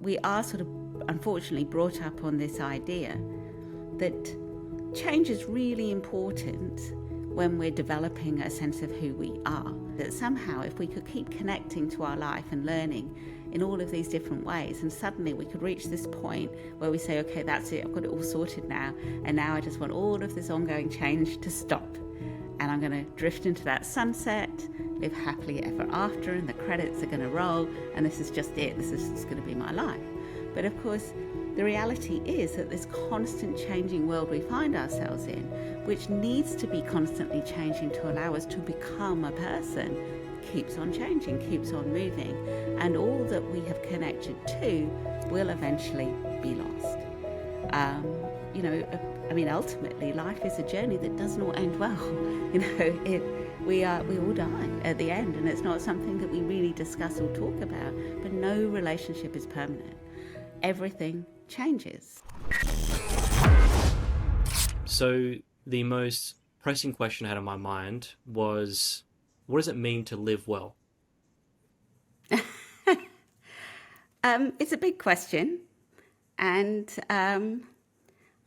we are sort of unfortunately brought up on this idea that change is really important when we're developing a sense of who we are. That somehow if we could keep connecting to our life and learning in all of these different ways, and suddenly we could reach this point where we say, okay, that's it, I've got it all sorted now, and now I just want all of this ongoing change to stop. And I'm going to drift into that sunset, live happily ever after, and the credits are going to roll, and this is just it, this is just going to be my life. But of course, the reality is that this constant changing world we find ourselves in, which needs to be constantly changing to allow us to become a person, keeps on changing, keeps on moving, and all that we have connected to will eventually be lost. Ultimately, life is a journey that does not end well. We all die at the end, and it's not something that we really discuss or talk about. But no relationship is permanent. Everything changes. So the most pressing question I had in my mind was, what does it mean to live well? It's a big question, and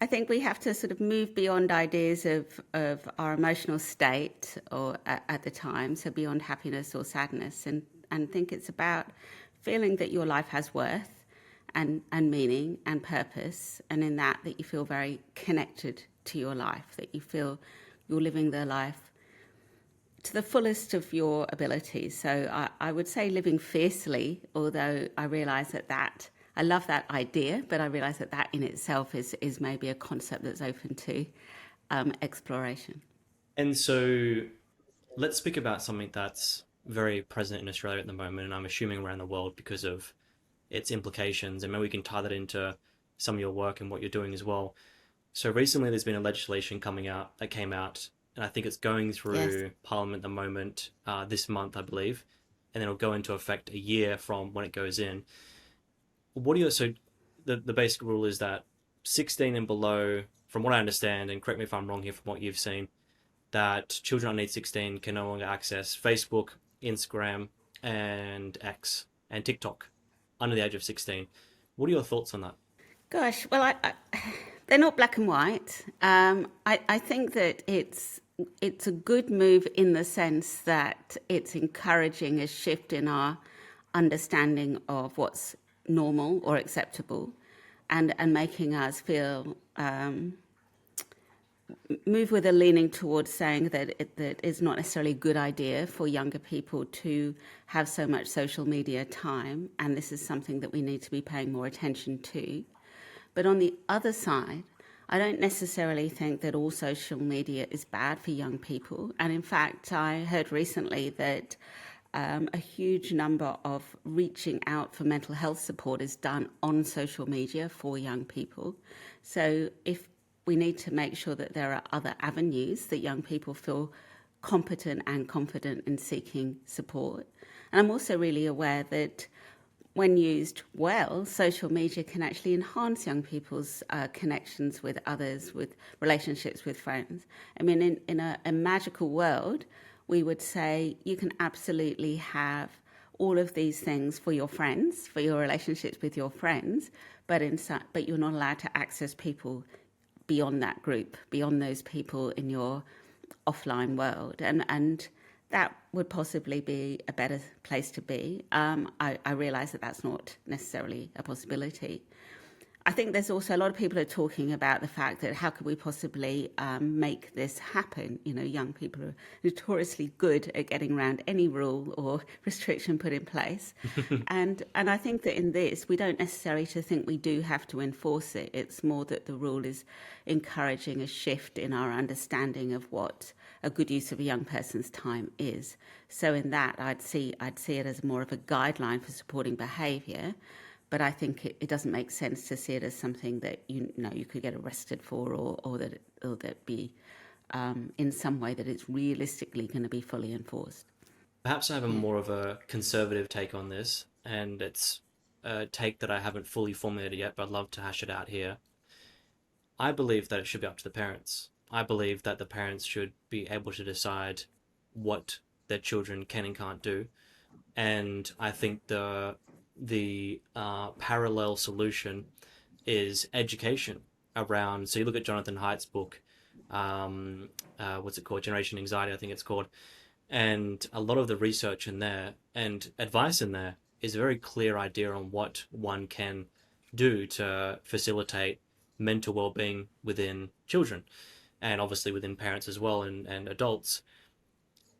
I think we have to sort of move beyond ideas of our emotional state or at the time, so beyond happiness or sadness, and think it's about feeling that your life has worth and meaning and purpose, and in that you feel very connected to your life, that you feel you're living the life to the fullest of your abilities. So I would say living fiercely, although I realise that I love that idea, but I realise that in itself is maybe a concept that's open to exploration. And so let's speak about something that's very present in Australia at the moment, and I'm assuming around the world because of its implications, and maybe we can tie that into some of your work and what you're doing as well. So recently there's been a legislation that came out, and I think it's going through Yes. Parliament at the moment, this month, I believe, and then it'll go into effect a year from when it goes in. So the basic rule is that 16 and below, from what I understand, and correct me if I'm wrong here from what you've seen, that children under age 16 can no longer access Facebook, Instagram, and X, and TikTok under the age of 16. What are your thoughts on that? Gosh, well, they're not black and white. I think that it's a good move in the sense that it's encouraging a shift in our understanding of what's normal or acceptable, and making us feel move with a leaning towards saying that it's not necessarily a good idea for younger people to have so much social media time, and this is something that we need to be paying more attention to. But on the other side, I don't necessarily think that all social media is bad for young people. And in fact, I heard recently that a huge number of reaching out for mental health support is done on social media for young people. So if we need to make sure that there are other avenues that young people feel competent and confident in seeking support. And I'm also really aware that when used well, social media can actually enhance young people's connections with others, with relationships with friends. I mean, in a magical world, we would say you can absolutely have all of these things for your friends, for your relationships with your friends, but you're not allowed to access people beyond that group, beyond those people in your offline world. And that would possibly be a better place to be. I realise that that's not necessarily a possibility. I think there's also a lot of people are talking about the fact that how could we possibly make this happen? You know, young people are notoriously good at getting around any rule or restriction put in place. And I think that in this, we don't necessarily think we do have to enforce it. It's more that the rule is encouraging a shift in our understanding of what a good use of a young person's time is. So in that, I'd see it as more of a guideline for supporting behaviour. But I think it doesn't make sense to see it as something that you could get arrested for, or that be in some way that it's realistically going to be fully enforced. Perhaps I have a more of a conservative take on this, and it's a take that I haven't fully formulated yet, but I'd love to hash it out here. I believe that it should be up to the parents. I believe that the parents should be able to decide what their children can and can't do. And I think the the parallel solution is education around. So you look at Jonathan Haidt's book, what's it called? Generation Anxiety, I think it's called. And a lot of the research in there and advice in there is a very clear idea on what one can do to facilitate mental well-being within children and obviously within parents as well, and adults.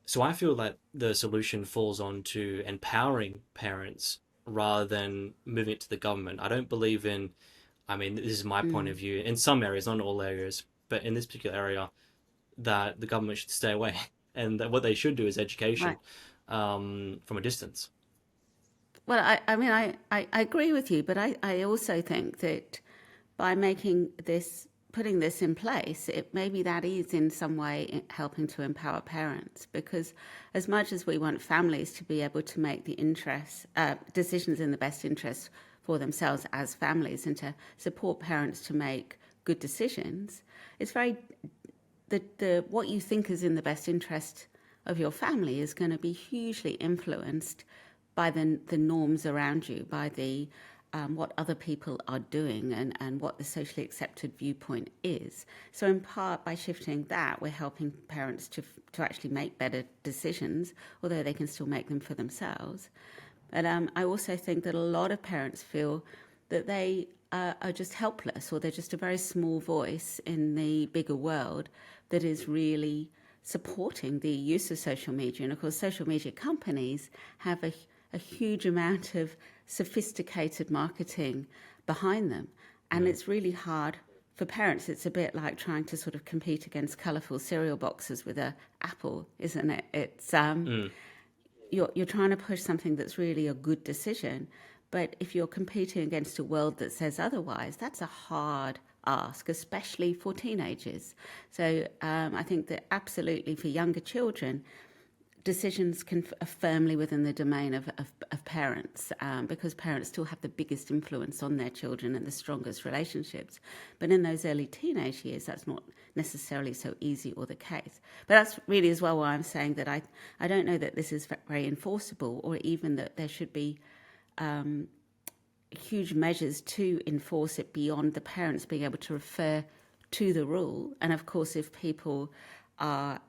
So I feel that the solution falls on to empowering parents rather than moving it to the government. I don't believe in, I mean, this is my point of view, in some areas, not in all areas, but in this particular area, that the government should stay away. And that what they should do is education, Right. from a distance. Well, I agree with you, but I also think that by putting this in place, maybe that is in some way helping to empower parents. Because as much as we want families to be able to make decisions in the best interest for themselves as families and to support parents to make good decisions, it's very what you think is in the best interest of your family is going to be hugely influenced by the norms around you, by the what other people are doing and what the socially accepted viewpoint is. So in part, by shifting that, we're helping parents to actually make better decisions, although they can still make them for themselves. But I also think that a lot of parents feel that they are just helpless, or they're just a very small voice in the bigger world that is really supporting the use of social media. And of course, social media companies have a huge amount of sophisticated marketing behind them. And it's really hard for parents. It's a bit like trying to sort of compete against colourful cereal boxes with a apple, isn't it? It's you're trying to push something that's really a good decision, but if you're competing against a world that says otherwise, that's a hard ask, especially for teenagers. So I think that absolutely for younger children, decisions are firmly within the domain of parents, because parents still have the biggest influence on their children and the strongest relationships. But in those early teenage years, that's not necessarily so easy or the case. But that's really as well why I'm saying that I don't know that this is very enforceable, or even that there should be huge measures to enforce it beyond the parents being able to refer to the rule. And of course, if people are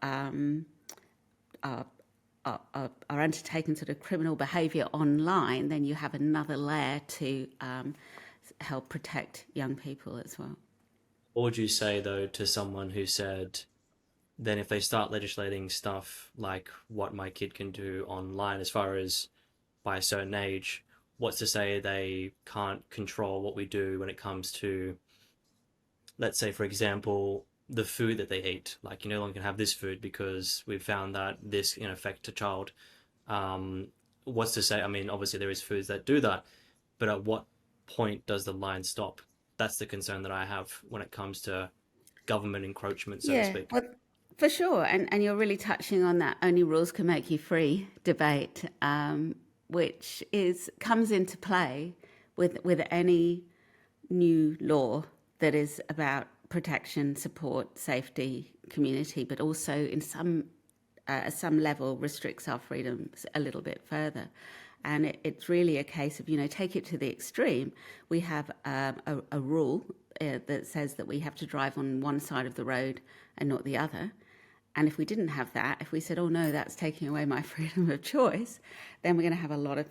undertaking sort of criminal behaviour online, then you have another layer to help protect young people as well. What would you say, though, to someone who said, then if they start legislating stuff like what my kid can do online as far as by a certain age, what's to say they can't control what we do when it comes to, let's say, for example, the food that they eat? Like, you no longer can have this food because we've found that this can affect a child. What's to say? I mean, obviously there is foods that do that, but at what point does the line stop? That's the concern that I have when it comes to government encroachment, so to Yeah, speak. well, for sure. And you're really touching on that only rules can make you free debate, which comes into play with any new law that is about protection, support, safety, community, but also in at some level restricts our freedoms a little bit further. And it's really a case of, take it to the extreme. We have a rule that says that we have to drive on one side of the road and not the other. And if we didn't have that, if we said, oh no, that's taking away my freedom of choice, then we're going to have a lot of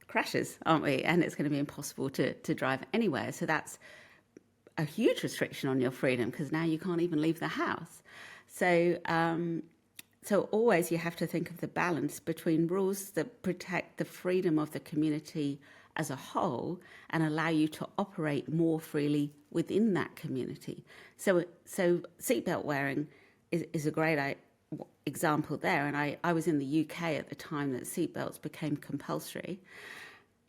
crashes, aren't we? And it's going to be impossible to drive anywhere. So that's a huge restriction on your freedom, because now you can't even leave the house. So so always you have to think of the balance between rules that protect the freedom of the community as a whole and allow you to operate more freely within that community. So seatbelt wearing is a great example there. And I was in the UK at the time that seatbelts became compulsory.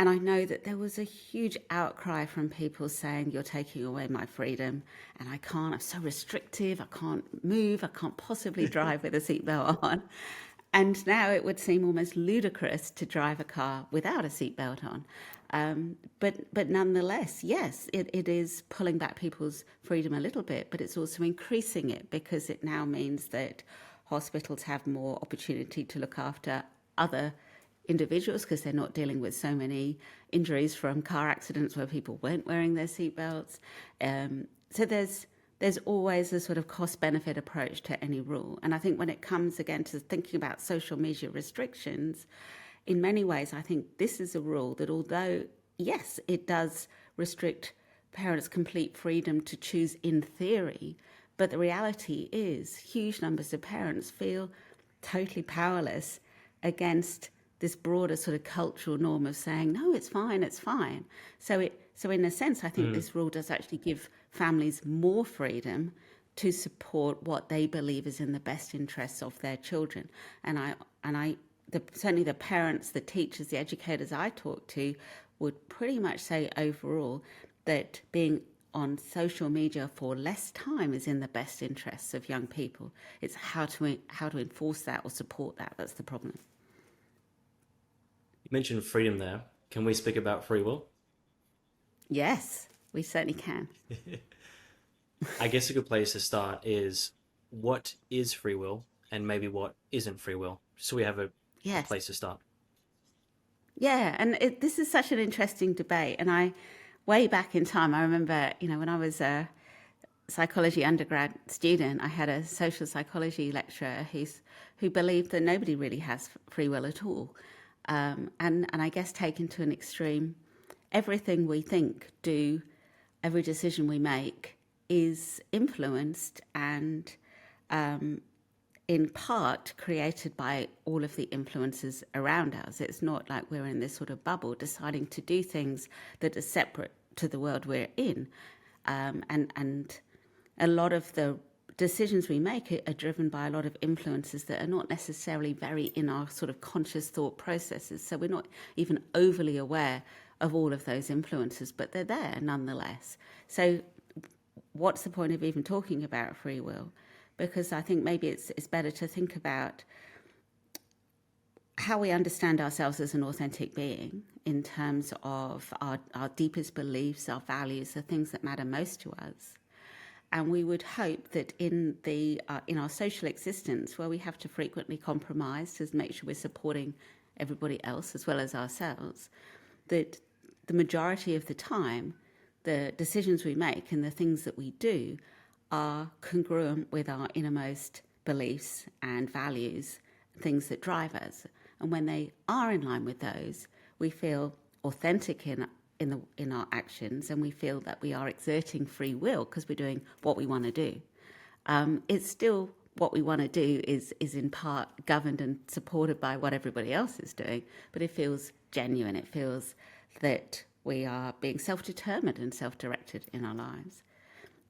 And I know that there was a huge outcry from people saying, you're taking away my freedom and I'm so restrictive, I can't move, I can't possibly drive with a seatbelt on. And now it would seem almost ludicrous to drive a car without a seatbelt on. But nonetheless, yes, it is pulling back people's freedom a little bit, but it's also increasing it, because it now means that hospitals have more opportunity to look after other individuals because they're not dealing with so many injuries from car accidents where people weren't wearing their seatbelts. So there's always a sort of cost-benefit approach to any rule. And I think when it comes again to thinking about social media restrictions, in many ways, I think this is a rule that although, yes, it does restrict parents' complete freedom to choose in theory, but the reality is huge numbers of parents feel totally powerless against this broader sort of cultural norm of saying, no, it's fine, it's fine. So in a sense, I think this rule does actually give families more freedom to support what they believe is in the best interests of their children. Certainly the parents, the teachers, the educators I talk to would pretty much say overall that being on social media for less time is in the best interests of young people. It's how to enforce that or support that that's the problem. You mentioned freedom there. Can we speak about free will? Yes, we certainly can. I guess a good place to start is what is free will and maybe what isn't free will, so we have a place to start. Yeah, and this is such an interesting debate. And way back in time, I remember, when I was a psychology undergrad student, I had a social psychology lecturer who believed that nobody really has free will at all. And I guess taken to an extreme, everything we think, do, every decision we make is influenced and in part created by all of the influences around us. It's not like we're in this sort of bubble deciding to do things that are separate to the world we're in. And a lot of the decisions we make are driven by a lot of influences that are not necessarily very in our sort of conscious thought processes. So we're not even overly aware of all of those influences, but they're there nonetheless. So what's the point of even talking about free will? Because I think maybe it's better to think about how we understand ourselves as an authentic being in terms of our deepest beliefs, our values, the things that matter most to us. And we would hope that in our social existence, where we have to frequently compromise to make sure we're supporting everybody else as well as ourselves, that the majority of the time, the decisions we make and the things that we do are congruent with our innermost beliefs and values, things that drive us. And when they are in line with those, we feel authentic in our actions, and we feel that we are exerting free will because we're doing what we want to do. It's still what we want to do is in part governed and supported by what everybody else is doing, but it feels genuine. It feels that we are being self-determined and self-directed in our lives.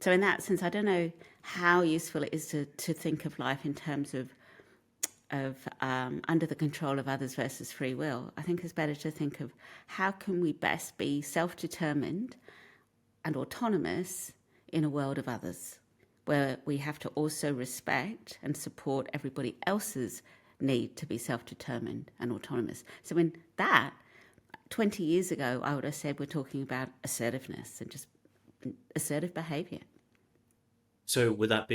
So in that sense, I don't know how useful it is to think of life in terms of under the control of others versus free will. I think it's better to think of how can we best be self-determined and autonomous in a world of others, where we have to also respect and support everybody else's need to be self-determined and autonomous. So in that, 20 years ago, I would have said we're talking about assertiveness and just assertive behaviour. So would that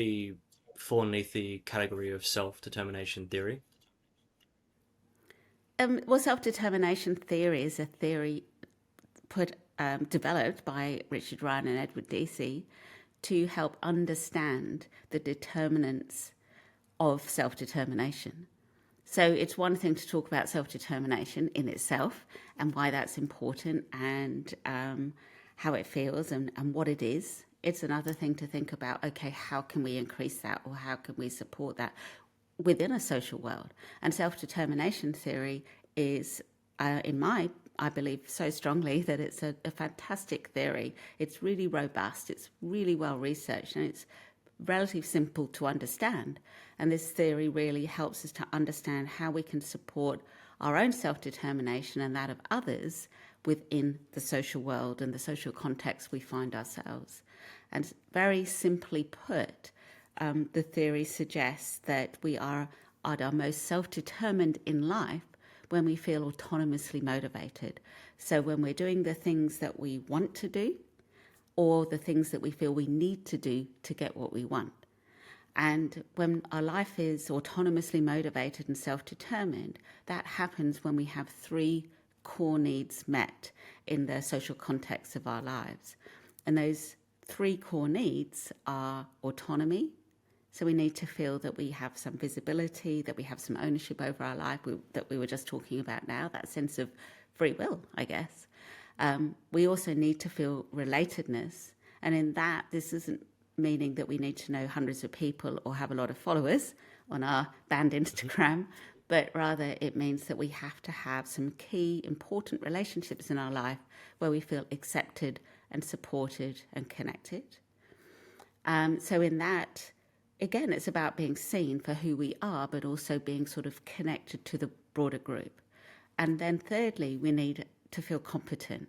fall underneath the category of self-determination theory? Well, self-determination theory is a theory developed by Richard Ryan and Edward Deci to help understand the determinants of self-determination. So it's one thing to talk about self-determination in itself and why that's important and how it feels and what it is. It's another thing to think about, okay, how can we increase that or how can we support that within a social world? And self-determination theory is, I believe so strongly that it's a fantastic theory. It's really robust, it's really well researched, and it's relatively simple to understand. And this theory really helps us to understand how we can support our own self-determination and that of others within the social world and the social context we find ourselves. And very simply put, the theory suggests that we are at our most self-determined in life when we feel autonomously motivated. So when we're doing the things that we want to do or the things that we feel we need to do to get what we want. And when our life is autonomously motivated and self-determined, that happens when we have three core needs met in the social context of our lives. And those three core needs are autonomy. So we need to feel that we have some visibility, that we have some ownership over our life, that we were just talking about now, that sense of free will, I guess. We also need to feel relatedness. And in that, this isn't meaning that we need to know hundreds of people or have a lot of followers on our banned Instagram, but rather it means that we have to have some key important relationships in our life where we feel accepted and supported and connected. So in that, again, it's about being seen for who we are, but also being sort of connected to the broader group. And then thirdly, we need to feel competent.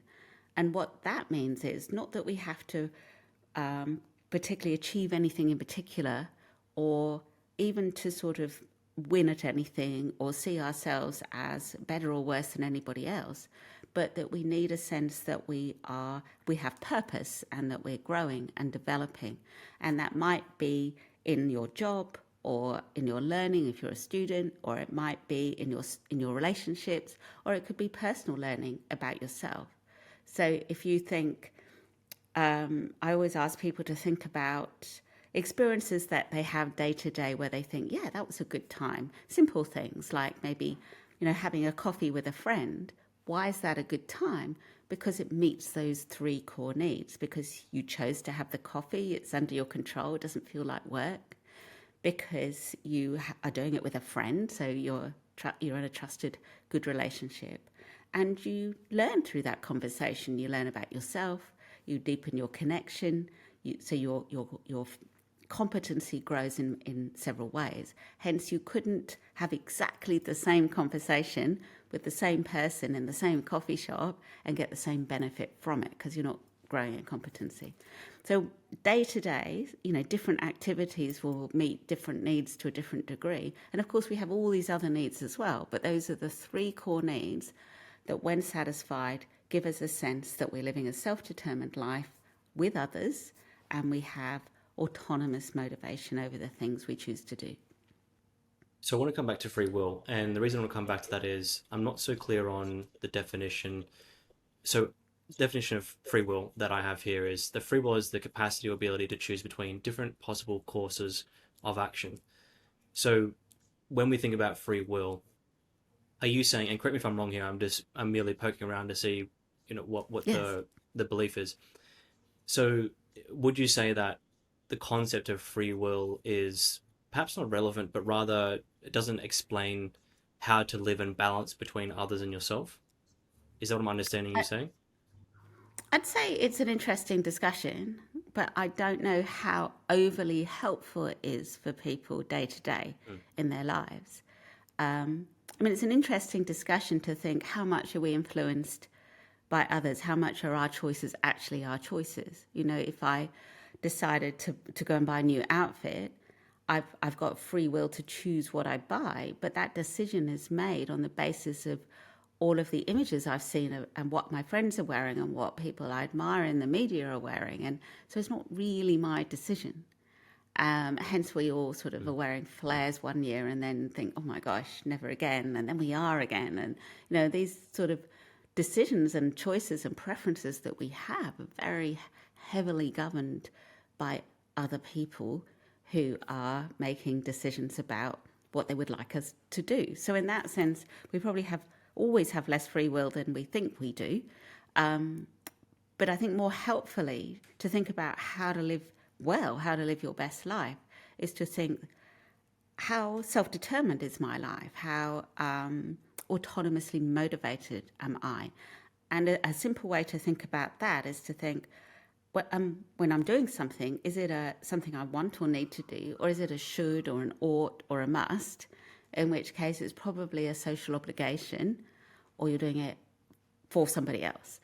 And what that means is not that we have to particularly achieve anything in particular, or even to sort of win at anything or see ourselves as better or worse than anybody else, but that we need a sense that we have purpose and that we're growing and developing. And that might be in your job or in your learning if you're a student, or it might be in your relationships, or it could be personal learning about yourself. So if you think, I always ask people to think about experiences that they have day to day where they think, yeah, that was a good time. Simple things like maybe, having a coffee with a friend. Why is that a good time? Because it meets those three core needs, because you chose to have the coffee, it's under your control, it doesn't feel like work, because you are doing it with a friend, so you're in a trusted, good relationship. And you learn through that conversation. You learn about yourself, you deepen your connection, so your competency grows in several ways. Hence, you couldn't have exactly the same conversation with the same person in the same coffee shop and get the same benefit from it, because you're not growing in competency. So day to day, different activities will meet different needs to a different degree. And of course, we have all these other needs as well. But those are the three core needs that, when satisfied, give us a sense that we're living a self-determined life with others, and we have autonomous motivation over the things we choose to do. So I want to come back to free will, and the reason I want to come back to that is I'm not so clear on the definition. So the definition of free will that I have here is that free will is the capacity or ability to choose between different possible courses of action. So when we think about free will, are you saying, and correct me if I'm wrong here, I'm merely poking around to see, what Yes. the belief is. So would you say that the concept of free will is perhaps not relevant, but rather it doesn't explain how to live in balance between others and yourself? Is that what I'm understanding you saying? I'd say it's an interesting discussion, but I don't know how overly helpful it is for people day to day Mm. in their lives. It's an interesting discussion to think, how much are we influenced by others? How much are our choices actually our choices? If I decided to go and buy a new outfit, I've got free will to choose what I buy, but that decision is made on the basis of all of the images I've seen and what my friends are wearing and what people I admire in the media are wearing. And so it's not really my decision. Hence, we all sort of are wearing flares one year and then think, oh my gosh, never again. And then we are again. And, these sort of decisions and choices and preferences that we have are very heavily governed by other people who are making decisions about what they would like us to do. So in that sense, we probably always have less free will than we think we do. But I think more helpfully to think about how to live well, how to live your best life, is to think, how self-determined is my life? How autonomously motivated am I? And a simple way to think about that is to think, when I'm doing something, is it something I want or need to do, or is it a should or an ought or a must? In which case it's probably a social obligation, or you're doing it for somebody else.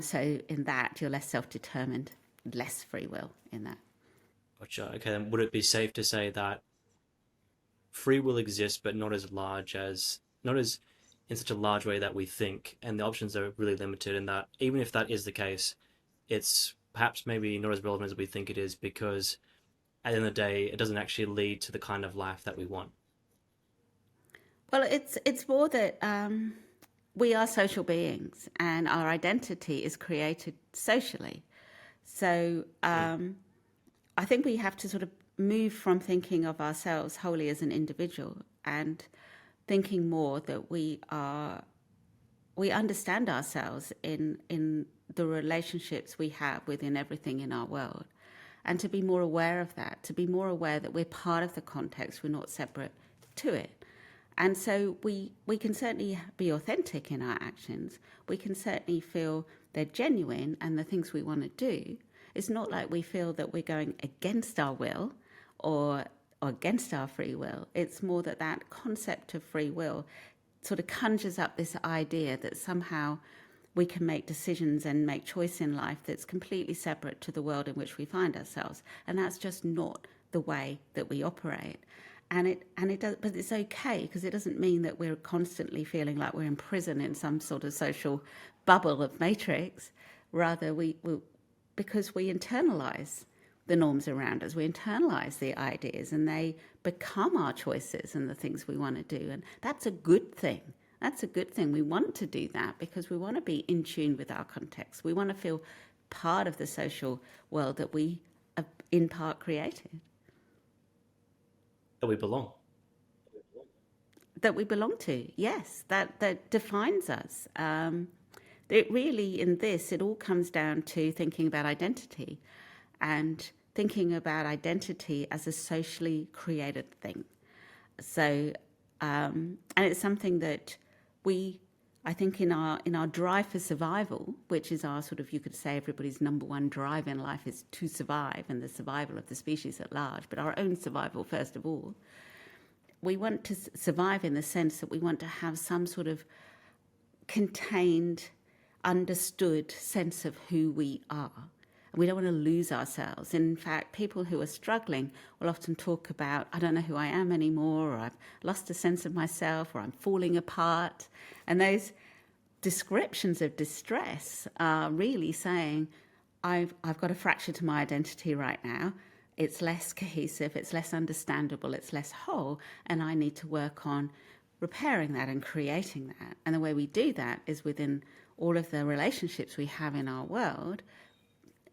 So in that, you're less self-determined, less free will in that. Gotcha. Okay, then would it be safe to say that free will exists, but not as in such a large way that we think, and the options are really limited, and that even if that is the case, it's perhaps maybe not as relevant as we think it is, because at the end of the day, it doesn't actually lead to the kind of life that we want. Well, it's more that we are social beings, and our identity is created socially. So I think we have to sort of move from thinking of ourselves wholly as an individual and thinking more that we understand ourselves in the relationships we have within everything in our world, and to be more aware of that, to be more aware that we're part of the context, we're not separate to it. And so we can certainly be authentic in our actions. We can certainly feel they're genuine and the things we want to do. It's not like we feel that we're going against our will or against our free will. It's more that that concept of free will sort of conjures up this idea that somehow we can make decisions and make choice in life that's completely separate to the world in which we find ourselves. And that's just not the way that we operate. And it does, but it's okay, because it doesn't mean that we're constantly feeling like we're in prison in some sort of social bubble of matrix. Rather, because we internalize the norms around us, we internalize the ideas, and they become our choices and the things we want to do. And that's a good thing. That's a good thing. We want to do that because we want to be in tune with our context. We want to feel part of the social world that we have in part created. That we belong. That we belong to, yes, that defines us. It really, in this, it all comes down to thinking about identity and thinking about identity as a socially created thing. So, and it's something that I think in our drive for survival, which is our sort of, you could say everybody's number one drive in life is to survive and the survival of the species at large, but our own survival first of all. We want to survive in the sense that we want to have some sort of contained, understood sense of who we are. And we don't want to lose ourselves. In fact, people who are struggling will often talk about, I don't know who I am anymore, or I've lost a sense of myself, or I'm falling apart. And those descriptions of distress are really saying, I've got a fracture to my identity right now. It's less cohesive, it's less understandable, it's less whole, and I need to work on repairing that and creating that. And the way we do that is within all of the relationships we have in our world,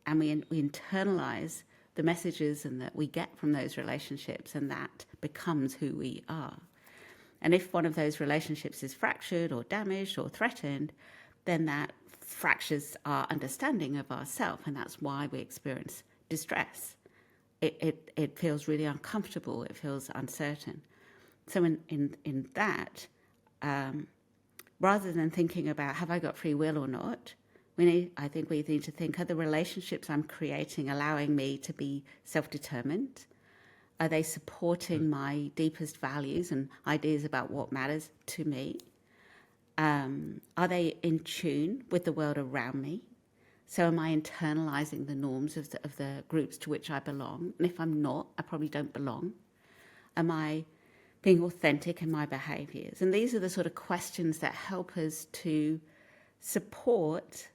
and we internalize the messages and that we get from those relationships, and that becomes who we are. And if one of those relationships is fractured or damaged or threatened, then that fractures our understanding of ourselves, and that's why we experience distress. It feels really uncomfortable, it feels uncertain. So in that, rather than thinking about have I got free will or not, I think we need to think, are the relationships I'm creating allowing me to be self-determined? Are they supporting my deepest values and ideas about what matters to me? Are they in tune with the world around me? So am I internalizing the norms of the groups to which I belong? And if I'm not, I probably don't belong. Am I being authentic in my behaviors? And these are the sort of questions that help us to support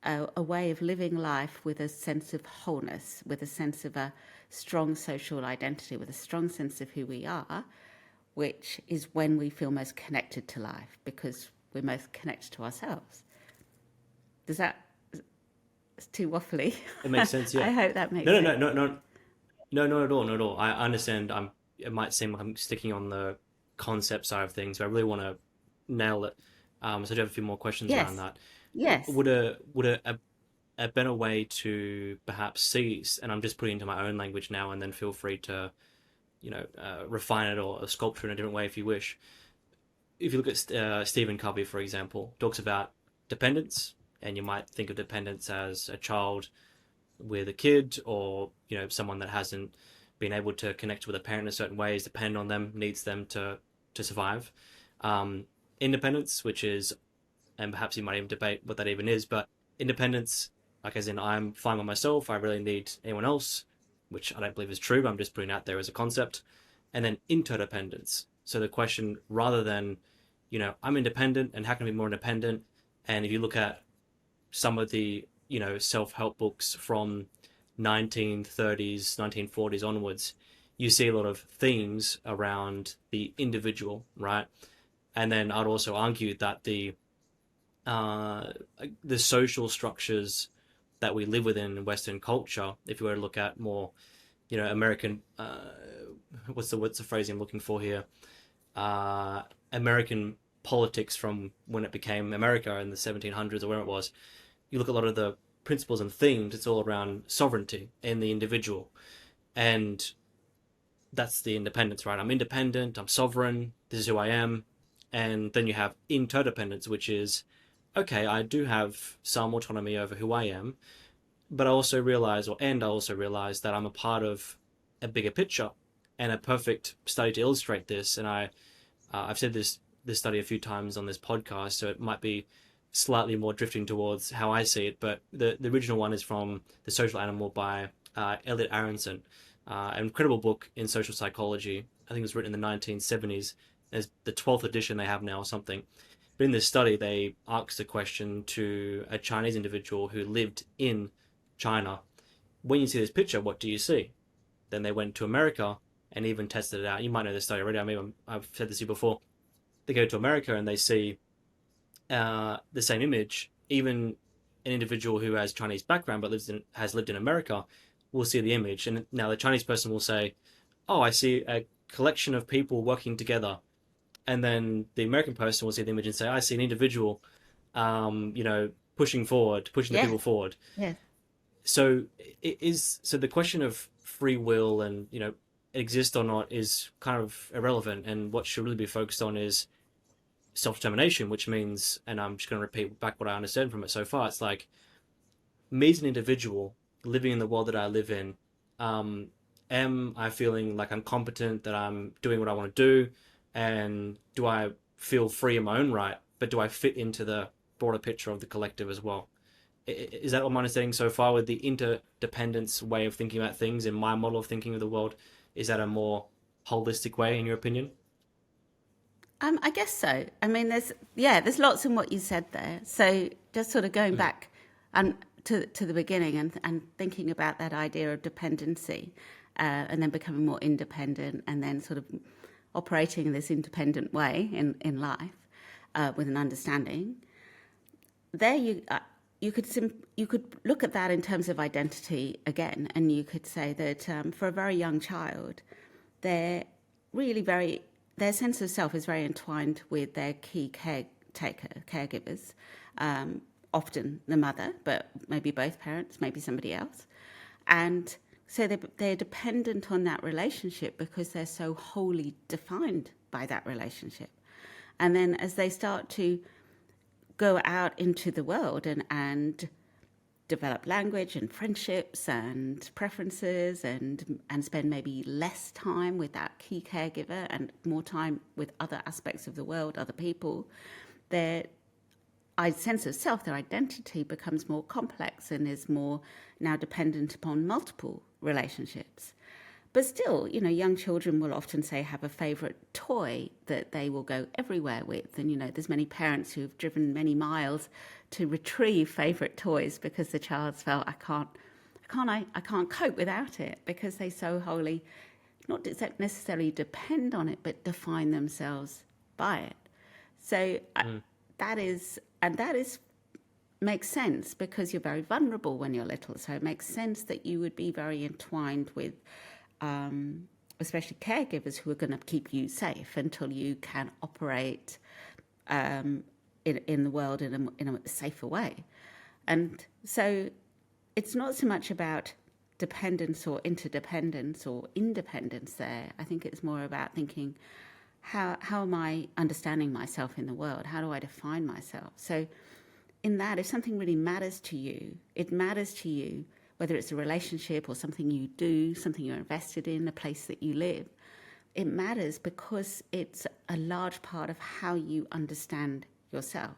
a way of living life with a sense of wholeness, with a sense of a strong social identity, with a strong sense of who we are, which is when we feel most connected to life, because we're most connected to ourselves. Does that... It's too waffly. It makes sense, yeah. I hope that makes sense. No, not at all, not at all. I understand. It might seem like I'm sticking on the concept side of things, but I really want to nail it. So I do have a few more questions around that. Yes. Would a better way to perhaps see, and I'm just putting into my own language now, and then feel free to, refine it or sculpture in a different way if you wish. If you look at Stephen Covey, for example, talks about dependence, and you might think of dependence as a child with a kid, or someone that hasn't been able to connect with a parent in certain ways, depend on them, needs them to survive. Independence, which is, and perhaps you might even debate what that even is, but independence, like as in I'm fine by myself, I really need anyone else, which I don't believe is true, but I'm just putting it out there as a concept. And then interdependence. So the question, rather than, I'm independent and how can I be more independent? And if you look at some of the, self-help books from 1930s, 1940s onwards, you see a lot of themes around the individual, right? And then I'd also argue that uh, the social structures that we live within in Western culture, if you were to look at more, American, what's the phrase I'm looking for here? Uh, American politics from when it became America in the 1700s or where it was. You look at a lot of the principles and themes, it's all around sovereignty and the individual. And that's the independence, right? I'm independent, I'm sovereign, this is who I am. And then you have interdependence, which is, okay, I do have some autonomy over who I am, but I also realize that I'm a part of a bigger picture. And a perfect study to illustrate this, and I've said this study a few times on this podcast, so it might be slightly more drifting towards how I see it. But the original one is from The Social Animal by Elliot Aronson, an incredible book in social psychology. I think it was written in the 1970s. There's the 12th edition they have now or something. But in this study, they asked a question to a Chinese individual who lived in China. When you see this picture, what do you see? Then they went to America and even tested it out. You might know this study already. I mean, I've said this to you before. They go to America and they see the same image. Even an individual who has Chinese background but has lived in America will see the image. And now the Chinese person will say, "Oh, I see a collection of people working together." And then the American person will see the image and say, "I see an individual, pushing the Yes, people forward." yes. So the question of free will and exist or not is kind of irrelevant, and what should really be focused on is self-determination, which means, and I'm just going to repeat back what I understand from it so far, it's like, me as an individual living in the world that I live in, am I feeling like I'm competent, that I'm doing what I want to do, and do I feel free in my own right, but do I fit into the broader picture of the collective as well? Is that what I'm understanding so far with the interdependence way of thinking about things in my model of thinking of the world? Is that a more holistic way, in your opinion? I guess so. I mean, there's lots in what you said there. So just sort of going Mm. back to the beginning and thinking about that idea of dependency, and then becoming more independent, and then sort of operating in this independent way in life, with an understanding. There you could look at that in terms of identity again, and you could say that, for a very young child, they're really very their sense of self is very entwined with their key caregivers, often the mother, but maybe both parents, maybe somebody else. And so they're dependent on that relationship because they're so wholly defined by that relationship. And then as they start to go out into the world and develop language and friendships and preferences, and spend maybe less time with that key caregiver and more time with other aspects of the world, other people, their sense of self, their identity becomes more complex and is more now dependent upon multiple relationships. But still, young children will often say have a favourite toy that they will go everywhere with. And, there's many parents who've driven many miles to retrieve favourite toys because the child's felt, I can't cope without it, because they so wholly, not necessarily depend on it, but define themselves by it. So that is makes sense, because you're very vulnerable when you're little. So it makes sense that you would be very entwined with, especially caregivers who are going to keep you safe until you can operate, in the world in a safer way. And so it's not so much about dependence or interdependence or independence there. I think it's more about thinking, how am I understanding myself in the world? How do I define myself? So in that, if something really matters to you, it matters to you, whether it's a relationship or something you do, something you're invested in, a place that you live. It matters because it's a large part of how you understand yourself.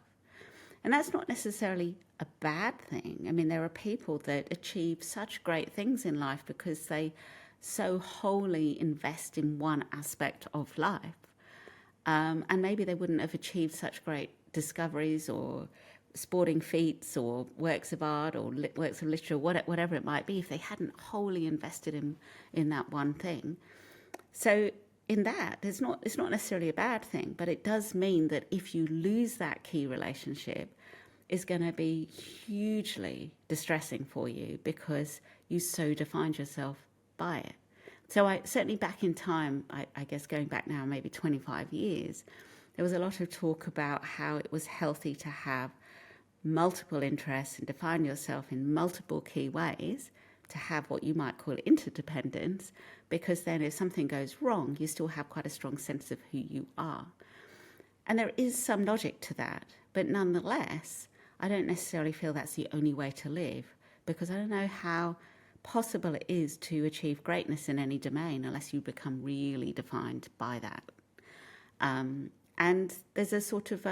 And that's not necessarily a bad thing. I mean, there are people that achieve such great things in life because they so wholly invest in one aspect of life. And maybe they wouldn't have achieved such great discoveries or sporting feats or works of art or works of literature, whatever it might be, if they hadn't wholly invested in that one thing. So in that, it's not necessarily a bad thing, but it does mean that if you lose that key relationship, it's going to be hugely distressing for you because you so defined yourself by it. So I certainly back in time, I guess going back now maybe 25 years, there was a lot of talk about how it was healthy to have multiple interests and define yourself in multiple key ways, to have what you might call interdependence, because then if something goes wrong, you still have quite a strong sense of who you are. And there is some logic to that, but nonetheless, I don't necessarily feel that's the only way to live, because I don't know how possible it is to achieve greatness in any domain unless you become really defined by that. And there's a sort of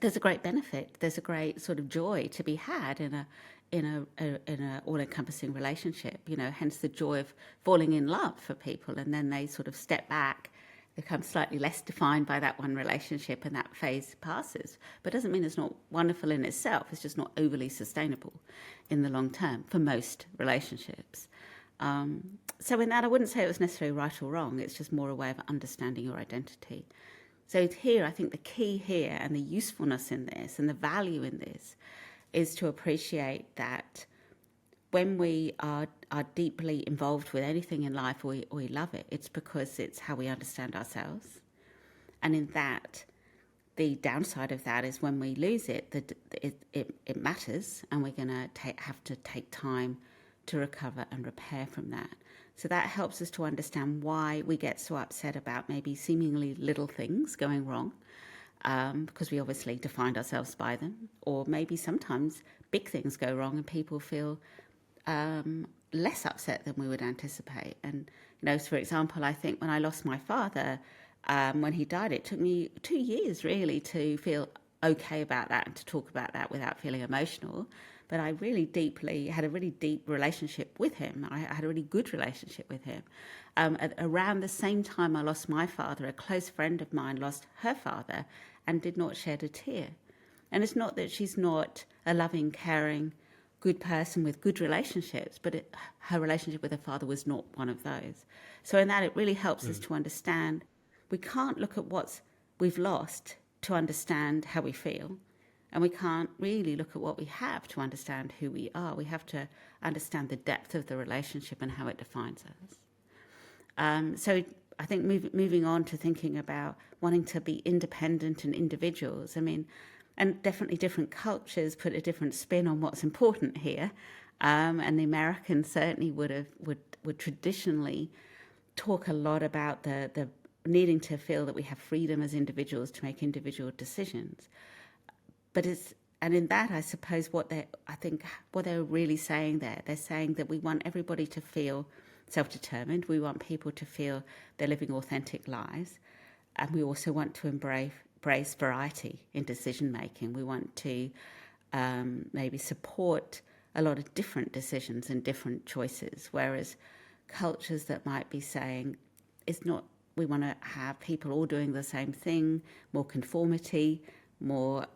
there's a great benefit, there's a great sort of joy to be had in a all-encompassing relationship, hence the joy of falling in love for people, and then they sort of step back, become slightly less defined by that one relationship, and that phase passes. But it doesn't mean it's not wonderful in itself, it's just not overly sustainable in the long term for most relationships. So in that, I wouldn't say it was necessarily right or wrong, it's just more a way of understanding your identity. So here, I think the key here and the usefulness in this and the value in this is to appreciate that when we are deeply involved with anything in life, or we love it, it's because it's how we understand ourselves. And in that, the downside of that is when we lose it, that it matters, and we're going to have to take time to recover and repair from that. So that helps us to understand why we get so upset about maybe seemingly little things going wrong, because we obviously defined ourselves by them, or maybe sometimes big things go wrong and people feel less upset than we would anticipate. And, for example, I think when I lost my father, when he died, it took me 2 years really to feel okay about that and to talk about that without feeling emotional. But I really had a really deep relationship with him. I had a really good relationship with him. Around the same time I lost my father, a close friend of mine lost her father and did not shed a tear. And it's not that she's not a loving, caring, good person with good relationships, but her relationship with her father was not one of those. So in that, it really helps us to understand we can't look at what we've lost to understand how we feel. And we can't really look at what we have to understand who we are. We have to understand the depth of the relationship and how it defines us. So I think moving on to thinking about wanting to be independent and individuals, and definitely different cultures put a different spin on what's important here. And the Americans certainly would traditionally talk a lot about the needing to feel that we have freedom as individuals to make individual decisions. But in that, I suppose what they're really saying there, they're saying that we want everybody to feel self-determined. We want people to feel they're living authentic lives. And we also want to embrace variety in decision-making. We want to maybe support a lot of different decisions and different choices, whereas cultures that might be saying we want to have people all doing the same thing, more conformity, more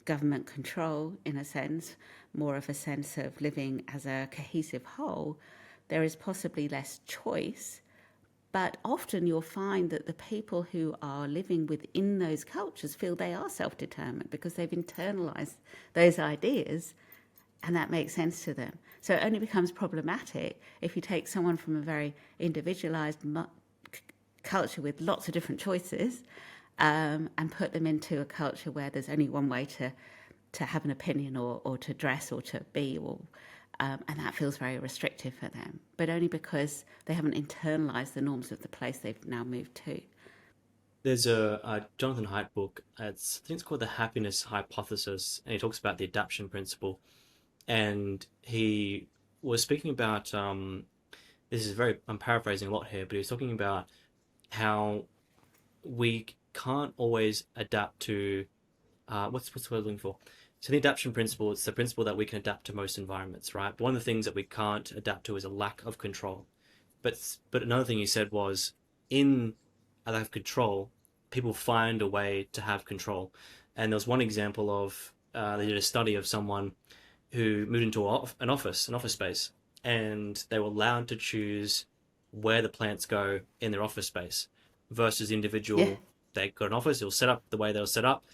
government control in a sense, more of a sense of living as a cohesive whole, there is possibly less choice. But often you'll find that the people who are living within those cultures feel they are self-determined because they've internalized those ideas and that makes sense to them. So it only becomes problematic if you take someone from a very individualized culture with lots of different choices and put them into a culture where there's only one way to have an opinion or to dress or to be, and that feels very restrictive for them, but only because they haven't internalized the norms of the place they've now moved to. There's a Jonathan Haidt book. I think it's called The Happiness Hypothesis, and he talks about the adaptation principle. And he was speaking about I'm paraphrasing a lot here, but he was talking about how we can't always adapt to what's the word I'm looking for? So the adaptation principle, it's the principle that we can adapt to most environments, right? But one of the things that we can't adapt to is a lack of control. But another thing he said was, in a lack of control, people find a way to have control. And there was one example of they did a study of someone who moved into an office space, and they were allowed to choose where the plants go in their office space versus the Yeah. individual. They got an office, it was set up the way they were set up,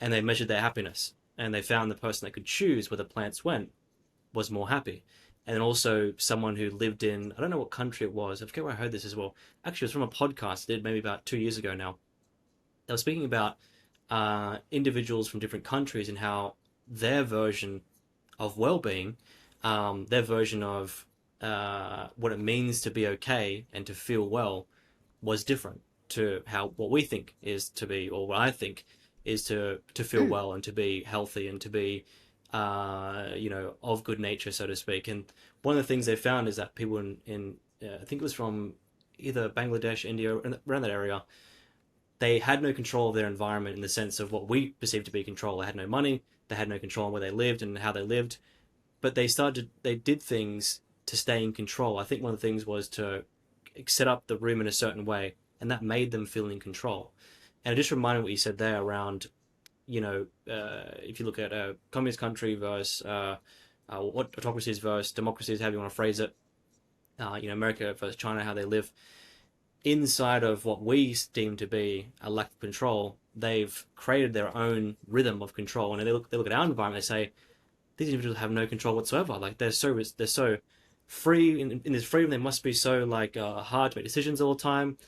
and they measured their happiness. And they found the person that could choose where the plants went was more happy. And then also someone who lived in, I don't know what country it was, I forget where I heard this as well. Actually, it was from a podcast I did maybe about 2 years ago now. They were speaking about individuals from different countries and how their version of well-being, their version of what it means to be okay and to feel well was different to how what we think is to be, or what I think is to feel well and to be healthy and to be of good nature, so to speak. And one of the things they found is that people in I think it was from either Bangladesh, India, around that area, they had no control of their environment in the sense of what we perceive to be control. They had no money, they had no control on where they lived and how they lived, but they did things to stay in control. I think one of the things was to set up the room in a certain way, and that made them feel in control. And it just reminded what you said there around, if you look at a communist country versus what autocracies versus democracies, however you want to phrase it, America versus China, how they live inside of what we deem to be a lack of control. They've created their own rhythm of control, and they look at our environment. They say these individuals have no control whatsoever. Like they're so free in this freedom. They must be so hard to make decisions all the time.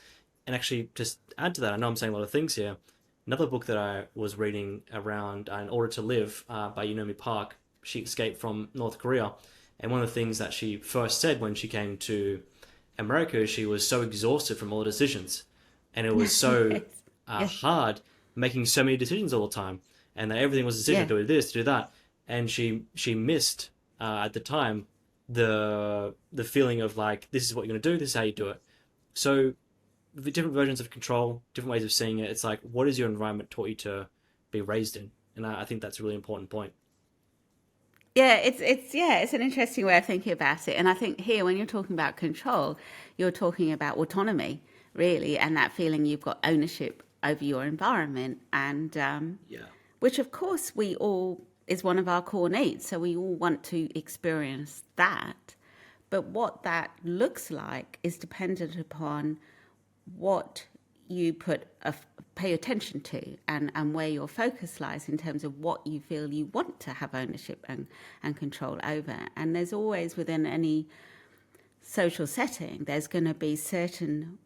And actually, just add to that, I know I'm saying a lot of things here. Another book that I was reading around In Order to Live by Yunomi Park. She escaped from North Korea, and one of the things that she first said when she came to America, she was so exhausted from all the decisions, and it was so Yes. hard making so many decisions all the time, and that everything was a decision Yeah. to do this, to do that, and she missed at the time the feeling of like, this is what you're going to do, this is how you do it. So the different versions of control, different ways of seeing it. It's like, what has your environment taught you to be raised in? And I think that's a really important point. Yeah, it's an interesting way of thinking about it. And I think here when you're talking about control, you're talking about autonomy, really, and that feeling you've got ownership over your environment, and Yeah. which of course we all is one of our core needs. So we all want to experience that. But what that looks like is dependent upon what you pay attention to, and where your focus lies in terms of what you feel you want to have ownership and control over. And there's always, within any social setting, there's going to be certain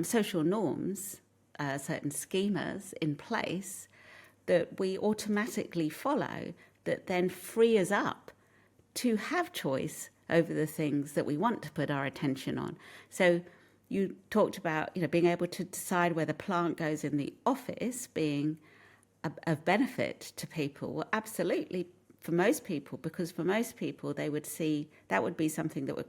social norms, certain schemas in place that we automatically follow, that then free us up to have choice over the things that we want to put our attention on. So you talked about, being able to decide where the plant goes in the office being of benefit to people. Well, absolutely, for most people, because for most people, they would see that would be something that would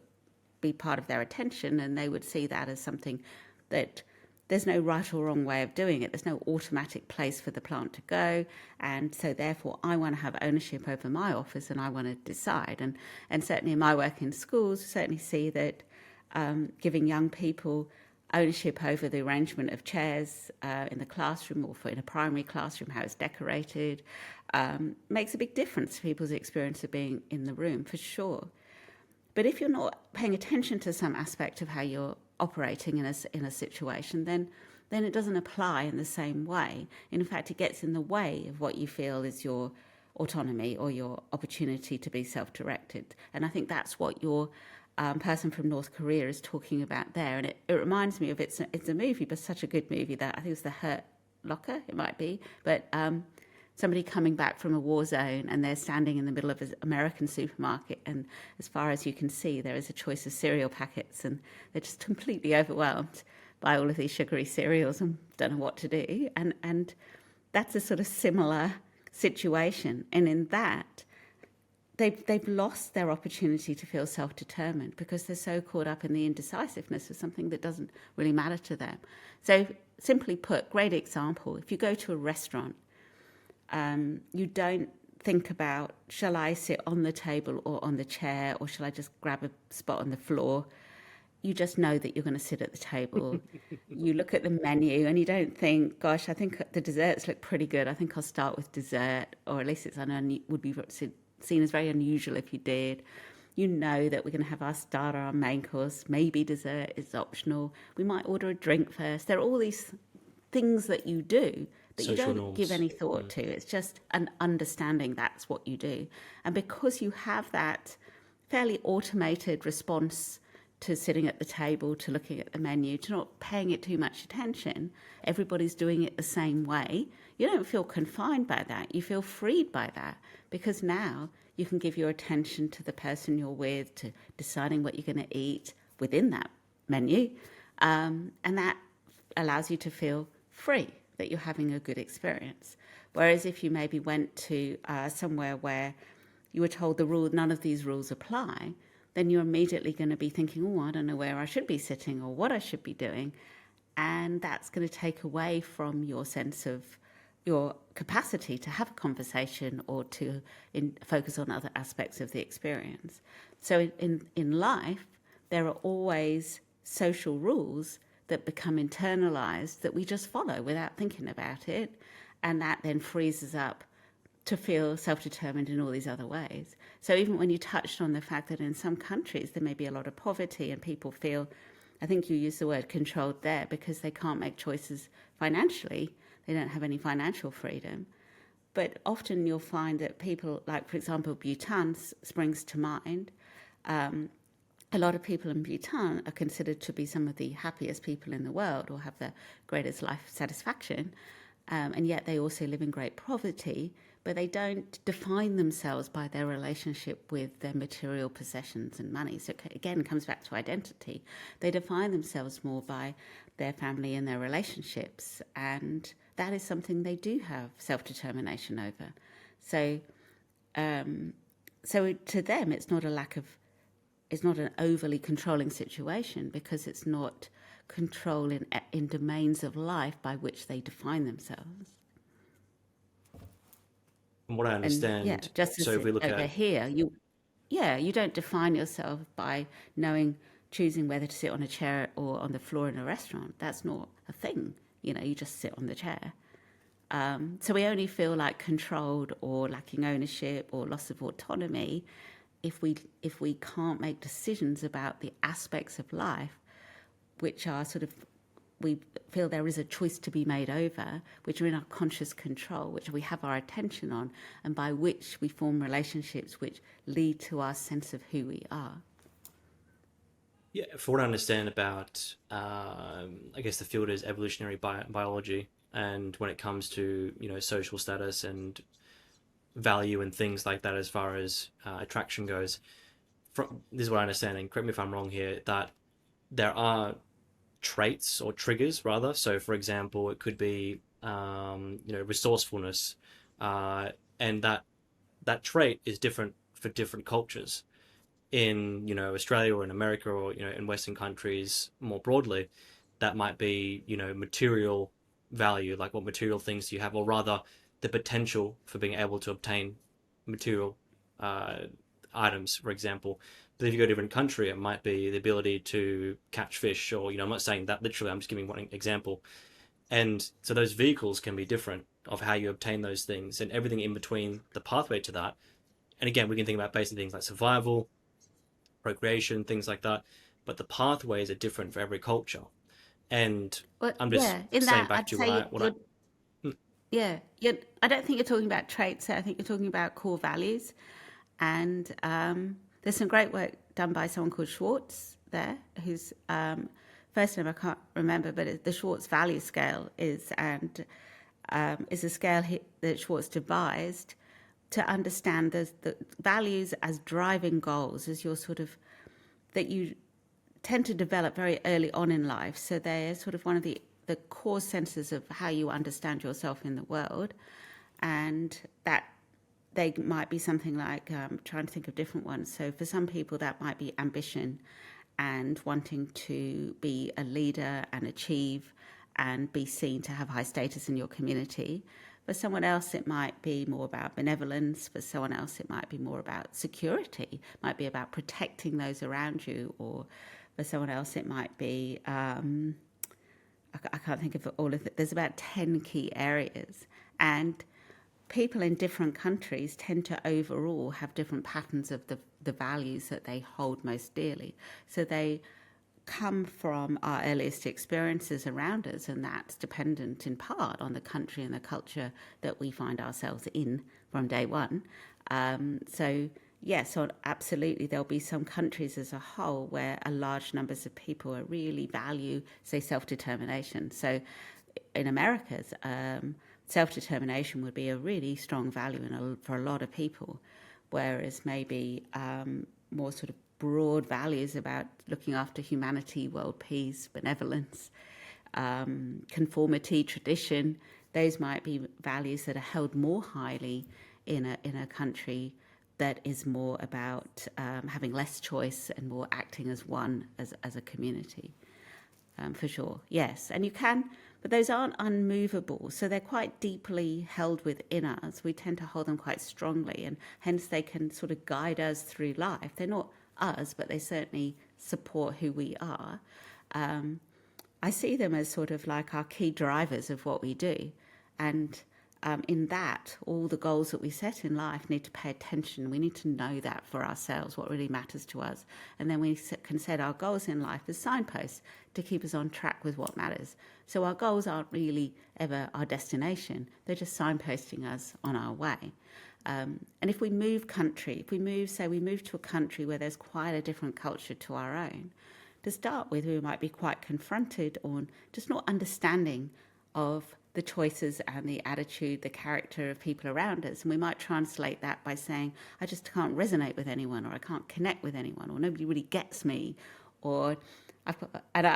be part of their attention, and they would see that as something that there's no right or wrong way of doing it. There's no automatic place for the plant to go. And so therefore, I want to have ownership over my office, and I want to decide. And certainly in my work in schools, certainly see that giving young people ownership over the arrangement of chairs in the classroom, or in a primary classroom, how it's decorated, makes a big difference to people's experience of being in the room, for sure. But if you're not paying attention to some aspect of how you're operating in a situation, then it doesn't apply in the same way. In fact, it gets in the way of what you feel is your autonomy or your opportunity to be self-directed. And I think that's what your person from North Korea is talking about there. And it reminds me of, it's a movie, but such a good movie, that I think it's The Hurt Locker, it might be, but somebody coming back from a war zone, and they're standing in the middle of an American supermarket, and as far as you can see, there is a choice of cereal packets, and they're just completely overwhelmed by all of these sugary cereals and don't know what to do. And that's a sort of similar situation. And in that, they've lost their opportunity to feel self-determined, because they're so caught up in the indecisiveness of something that doesn't really matter to them. So simply put, great example, if you go to a restaurant, you don't think about, shall I sit on the table or on the chair, or shall I just grab a spot on the floor? you just know that you're going to sit at the table. You look at the menu and you don't think, gosh, I think the desserts look pretty good. I think I'll start with dessert, or at least would be seen as very unusual if you did. You know that we're going to have our starter, our main course, maybe dessert is optional. We might order a drink first. There are all these things that you do that you Social don't give norms. any thought to. It's just an understanding that's what you do. And because you have that fairly automated response to sitting at the table, to looking at the menu, to not paying it too much attention, everybody's doing it the same way. You don't feel confined by that. You feel freed by that, because now you can give your attention to the person you're with, to deciding what you're going to eat within that menu. And that allows you to feel free, that you're having a good experience. Whereas if you maybe went to somewhere where you were told none of these rules apply, then you're immediately going to be thinking, oh, I don't know where I should be sitting or what I should be doing. And that's going to take away from your sense of your capacity to have a conversation or to focus on other aspects of the experience. So in life, there are always social rules that become internalized that we just follow without thinking about it. And that then frees us up to feel self-determined in all these other ways. So even when you touched on the fact that in some countries there may be a lot of poverty and people feel, I think you used the word controlled there, because they can't make choices financially, they don't have any financial freedom. But often you'll find that people, like for example Bhutan springs to mind, a lot of people in Bhutan are considered to be some of the happiest people in the world, or have the greatest life satisfaction, and yet they also live in great poverty, but they don't define themselves by their relationship with their material possessions and money. So again, it comes back to identity. They define themselves more by their family and their relationships, and that is something they do have self-determination over. So to them, it's not an overly controlling situation, because it's not control in domains of life by which they define themselves. From what I And yeah, understand, just so as if we look over at, here, you don't define yourself by choosing whether to sit on a chair or on the floor in a restaurant. That's not a thing. You just sit on the chair. So we only feel like controlled or lacking ownership or loss of autonomy if we can't make decisions about the aspects of life which are we feel there is a choice to be made over, which are in our conscious control, which we have our attention on, and by which we form relationships which lead to our sense of who we are. yeah, for what I understand about, I guess the field is evolutionary biology, and when it comes to social status and value and things like that, as far as attraction goes, this is what I understand, and correct me if I'm wrong here, that there are traits or triggers rather. So, for example, it could be resourcefulness, and that trait is different for different cultures. In Australia or in America or in Western countries more broadly, that might be material value, like what material things do you have, or rather the potential for being able to obtain material uh, items, for example. But if you go to a different country, it might be the ability to catch fish, or I'm not saying that literally, I'm just giving one example. And so those vehicles can be different of how you obtain those things, and everything in between the pathway to that. And again, we can think about basic things like survival, procreation, things like that. But the pathways are different for every culture. And But I'm just yeah, in saying that, back I'd to you say what I yeah, I don't think you're talking about traits there. I think you're talking about core values. And there's some great work done by someone called Schwartz there, whose first name I can't remember, but the Schwartz value scale is a scale that Schwartz devised to understand the values as driving goals, as that you tend to develop very early on in life. So they're sort of one of the core senses of how you understand yourself in the world. And that they might be something like, trying to think of different ones. So for some people, that might be ambition and wanting to be a leader and achieve and be seen to have high status in your community. For someone else, it might be more about benevolence. For someone else, it might be more about security. It might be about protecting those around you. Or For someone else, it might be, I can't think of all of it. There's about 10 key areas. And people in different countries tend to overall have different patterns of the values that they hold most dearly. So they come from our earliest experiences around us, and that's dependent in part on the country and the culture that we find ourselves in from day one. So yes, so absolutely, there'll be some countries as a whole where a large numbers of people really value, say, self-determination. So in America's, self-determination would be a really strong value for a lot of people, whereas maybe more sort of broad values about looking after humanity, world peace, benevolence, conformity, tradition, those might be values that are held more highly in a country that is more about having less choice and more acting as one, as a community. For sure, yes. And you can, but those aren't unmovable. So they're quite deeply held within us. We tend to hold them quite strongly, and hence they can sort of guide us through life. They're not us, but they certainly support who we are. I see them as sort of like our key drivers of what we do. And in that, all the goals that we set in life need to pay attention. We need to know that for ourselves, what really matters to us. And then we can set our goals in life as signposts to keep us on track with what matters. So our goals aren't really ever our destination. They're just signposting us on our way. And if we move country, we move to a country where there's quite a different culture to our own, to start with, we might be quite confronted on just not understanding of the choices and the attitude, the character of people around us. And we might translate that by saying, I just can't resonate with anyone, or I can't connect with anyone, or nobody really gets me. I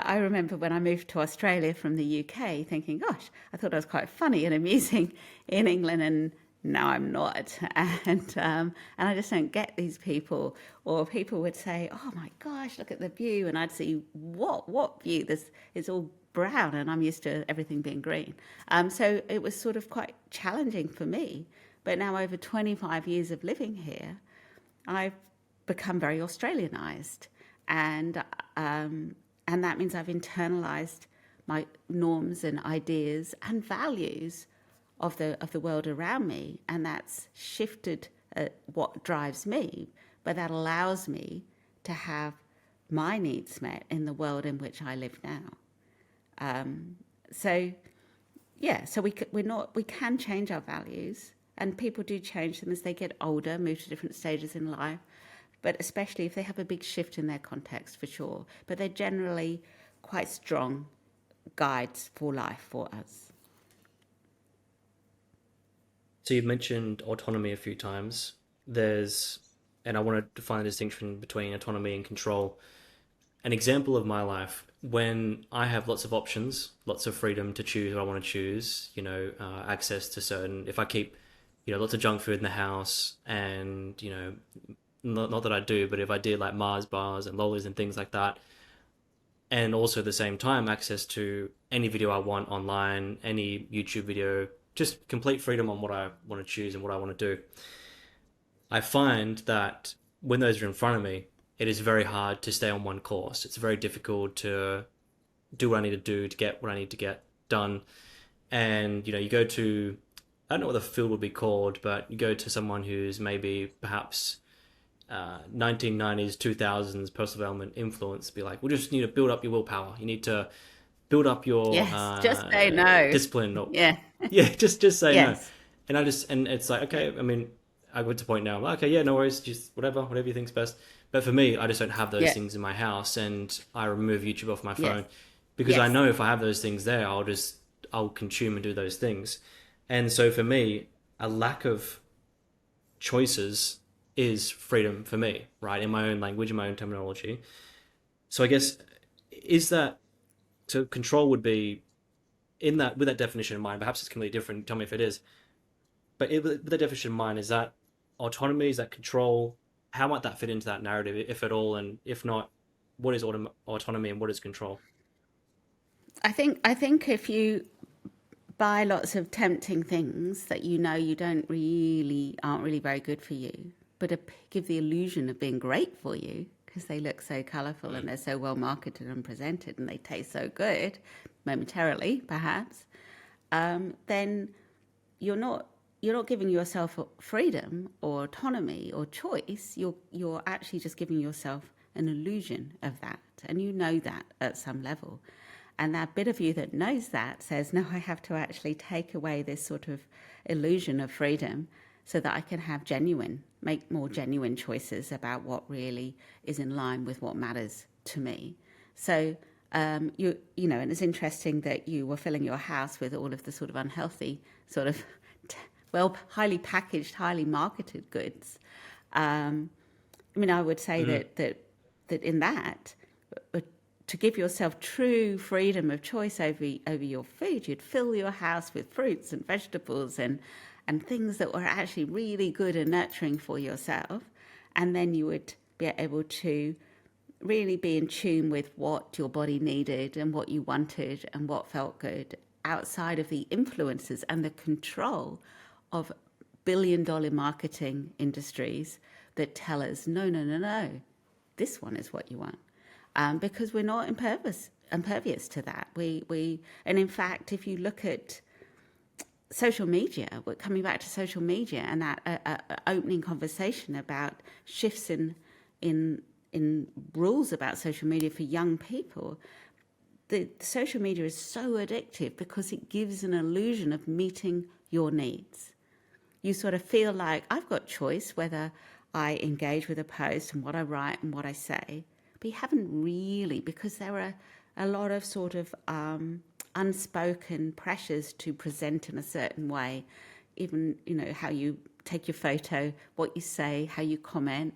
remember when I moved to Australia from the UK thinking, gosh, I thought I was quite funny and amusing in England, and now I'm not. And I just don't get these people. Or people would say, oh my gosh, look at the view. And I'd see, what view? It's all brown, and I'm used to everything being green. So it was sort of quite challenging for me. But now, over 25 years of living here, I've become very Australianised, and that means I've internalized my norms and ideas and values of the world around me, and that's shifted what drives me. But that allows me to have my needs met in the world in which I live now. So we can change our values, and people do change them as they get older, move to different stages in life, but especially if they have a big shift in their context, for sure. But they're generally quite strong guides for life for us. So you've mentioned autonomy a few times. And I want to define the distinction between autonomy and control. An example of my life, when I have lots of options, lots of freedom to choose what I want to choose, access to certain, if I keep, lots of junk food in the house, and, not that I do, but if I did like Mars bars and lolis and things like that, and also at the same time, access to any video I want online, any YouTube video, just complete freedom on what I want to choose and what I want to do. I find that when those are in front of me, it is very hard to stay on one course. It's very difficult to do what I need to do to get what I need to get done. And, you go to, I don't know what the field would be called, but you go to someone who's maybe perhaps 1990s, 2000s personal development influence, be like, we just need to build up your willpower. You need to build up your just say no. Discipline. Or, yeah, just say yes. no. And it's like, okay, I mean, I went to the point now, okay, yeah, no worries, just whatever you think's best. But for me, I just don't have those things in my house, and I remove YouTube off my phone because I know if I have those things there, I'll consume and do those things. And so for me, a lack of choices is freedom for me, right? In my own language, in my own terminology. So I guess, so control would be with that definition in mind. Perhaps it's completely different. Tell me if it is. But with that definition in mind, is that autonomy? Is that control? How might that fit into that narrative, if at all? And if not, what is autonomy and what is control? I think if you buy lots of tempting things that you aren't really very good for you, but give the illusion of being great for you, because they look so colourful and they're so well marketed and presented and they taste so good, momentarily perhaps, then you're not giving yourself freedom or autonomy or choice. You're actually just giving yourself an illusion of that, and you know that at some level. And that bit of you that knows that says, no, I have to actually take away this sort of illusion of freedom so that I can make more genuine choices about what really is in line with what matters to me. So, and it's interesting that you were filling your house with all of the sort of unhealthy, sort of, highly packaged, highly marketed goods. I would say that in that, to give yourself true freedom of choice over your food, you'd fill your house with fruits and vegetables and things that were actually really good and nurturing for yourself. And then you would be able to really be in tune with what your body needed and what you wanted and what felt good, outside of the influences and the control of billion-dollar marketing industries that tell us, no, this one is what you want. Because we're not impervious to that. And in fact, if you look at social media, we're coming back to social media and that opening conversation about shifts in rules about social media for young people. The social media is so addictive because it gives an illusion of meeting your needs. You sort of feel like I've got choice whether I engage with a post and what I write and what I say, but you haven't really, because there are a lot of sort of unspoken pressures to present in a certain way, even, how you take your photo, what you say, how you comment,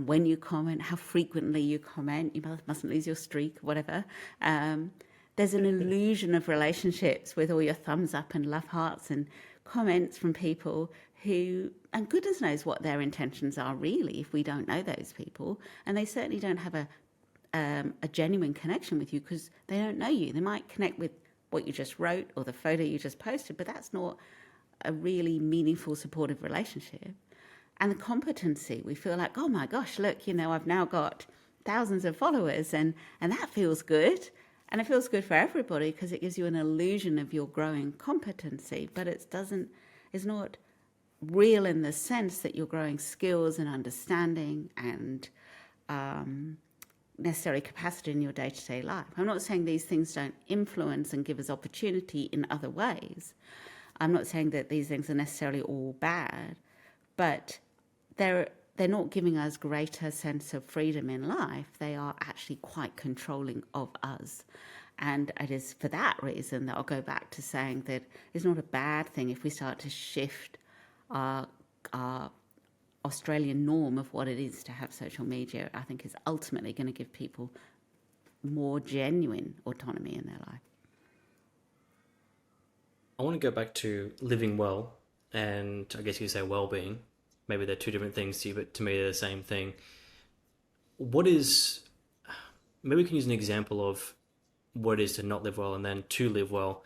when you comment, how frequently you comment, you mustn't lose your streak, whatever. There's an illusion of relationships with all your thumbs up and love hearts and comments from people who, and goodness knows what their intentions are really if we don't know those people, and they certainly don't have a genuine connection with you because they don't know you. They might connect with what you just wrote or the photo you just posted, but that's not a really meaningful, supportive relationship. And the competency, we feel like, oh my gosh, look, I've now got thousands of followers and that feels good. And it feels good for everybody because it gives you an illusion of your growing competency, but it's not real in the sense that you're growing skills and understanding and necessary capacity in your day-to-day life. I'm not saying these things don't influence and give us opportunity in other ways. I'm not saying that these things are necessarily all bad, but they're not giving us greater sense of freedom in life. They are actually quite controlling of us. And it is for that reason that I'll go back to saying that it's not a bad thing if we start to shift our Australian norm of what it is to have social media. I think is ultimately going to give people more genuine autonomy in their life. I want to go back to living well, and I guess you could say well-being. Maybe they're two different things to you, but to me they're the same thing. Maybe we can use an example of what it is to not live well and then to live well.